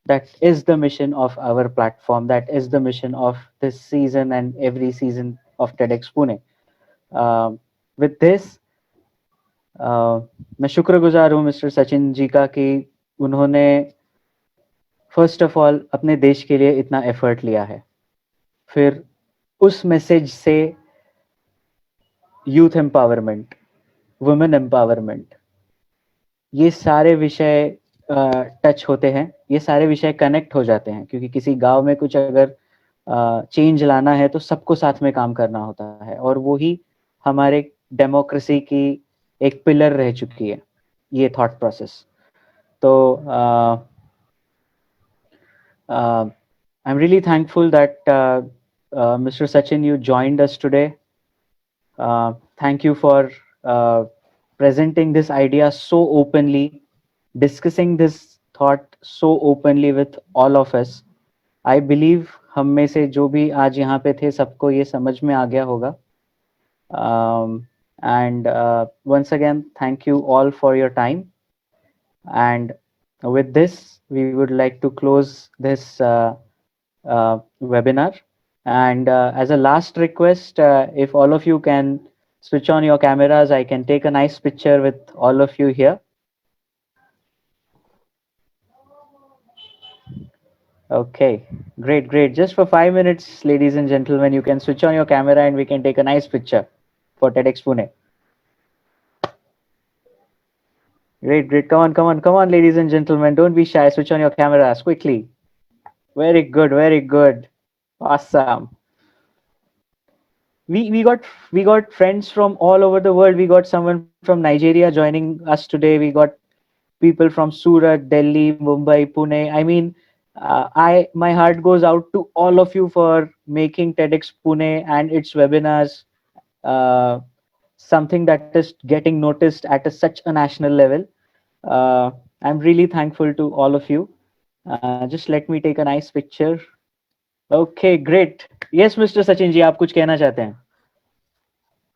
That is the mission of our platform. That is the mission of this season and every season of TEDx Pune. With this, मैं शुक्रगुजार हूँ मिस्टर सचिन जी का कि उन्होंने फर्स्ट ऑफ ऑल अपने देश के लिए इतना एफर्ट लिया है, फिर उस मैसेज से यूथ एम्पावरमेंट, वुमेन एम्पावरमेंट, ये सारे विषय टच होते हैं, ये सारे विषय कनेक्ट हो जाते हैं, क्योंकि किसी गांव में कुछ अगर चेंज लाना है तो सबको साथ में काम करना होता है, और वो ही हमारे डेमोक्रेसी की एक पिलर रह चुकी है, ये थॉट प्रोसेस. तो I'm really thankful that Mr. Sachin, you joined us today. Thank you for presenting this idea so openly, discussing this thought so openly with all of us. I believe हम में से जो भी आज यहाँ पे थे सबको ये समझ में आ गया होगा. And once again, thank you all for your time. And with this, we would like to close this webinar. And as a last request, if all of you can switch on your cameras, I can take a nice picture with all of you here. Okay, great, great. Just for 5 minutes, ladies and gentlemen, you can switch on your camera and we can take a nice picture for TEDx Pune. Great, great. Come on, come on, come on, ladies and gentlemen. Don't be shy. Switch on your cameras quickly. Very good, very good. Awesome. We got friends from all over the world. We got someone from Nigeria joining us today. We got people from Surat, Delhi, Mumbai, Pune. I mean, my heart goes out to all of you for making TEDx Pune and its webinars something that is getting noticed at such a national level. I'm really thankful to all of you. Just let me take a nice picture. Okay, great. Yes, Mr. Sachin जी, आप कुछ कहना चाहते हैं?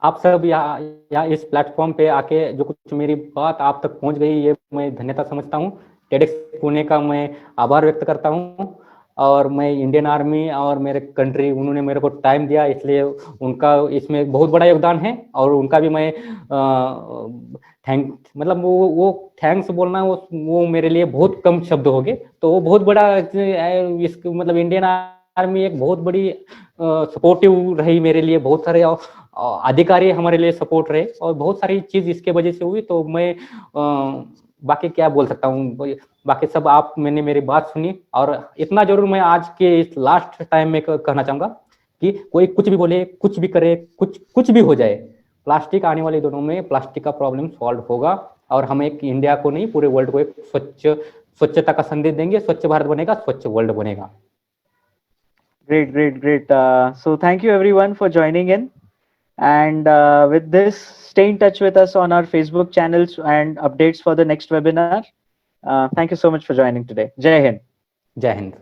आप सब यहाँ इस प्लेटफॉर्म पे आके जो कुछ मेरी बात आप तक पहुंच गई, ये मैं धन्यता समझता हूँ. TEDx पुणे का मैं आभार व्यक्त करता हूँ, और मैं इंडियन आर्मी और मेरे कंट्री, उन्होंने मेरे को टाइम दिया, इसलिए उनका इसमें बहुत बड़ा योगदान है. और उनका भी मैं मतलब वो थैंक्स बोलना वो मेरे लिए बहुत कम शब्द हो गए. तो वो बहुत बड़ा मतलब इंडियन आर्मी एक बहुत बड़ी सपोर्टिव रही मेरे लिए. बहुत सारे अधिकारी हमारे लिए सपोर्ट रहे और बहुत सारी चीज इसके वजह से हुई. तो मैं बाकी क्या बोल सकता हूँ, बाकी सब आप मैंने मेरी बात सुनी. और इतना जरूर मैं आज के इस लास्ट टाइम में कहना चाहूंगा कि कोई कुछ भी बोले, कुछ भी करे, कुछ भी हो जाए, प्लास्टिक आने वाले दिनों में प्लास्टिक का प्रॉब्लम सॉल्व होगा. और हम एक इंडिया को नहीं, पूरे वर्ल्ड को एक स्वच्छता का संदेश देंगे. स्वच्छ भारत बनेगा, स्वच्छ वर्ल्ड बनेगा. Great, great, great. So thank you everyone for joining in. And with this, stay in touch with us on our Facebook channels and updates for the next webinar. Thank you so much for joining today. Jai Hind. जय हिंद.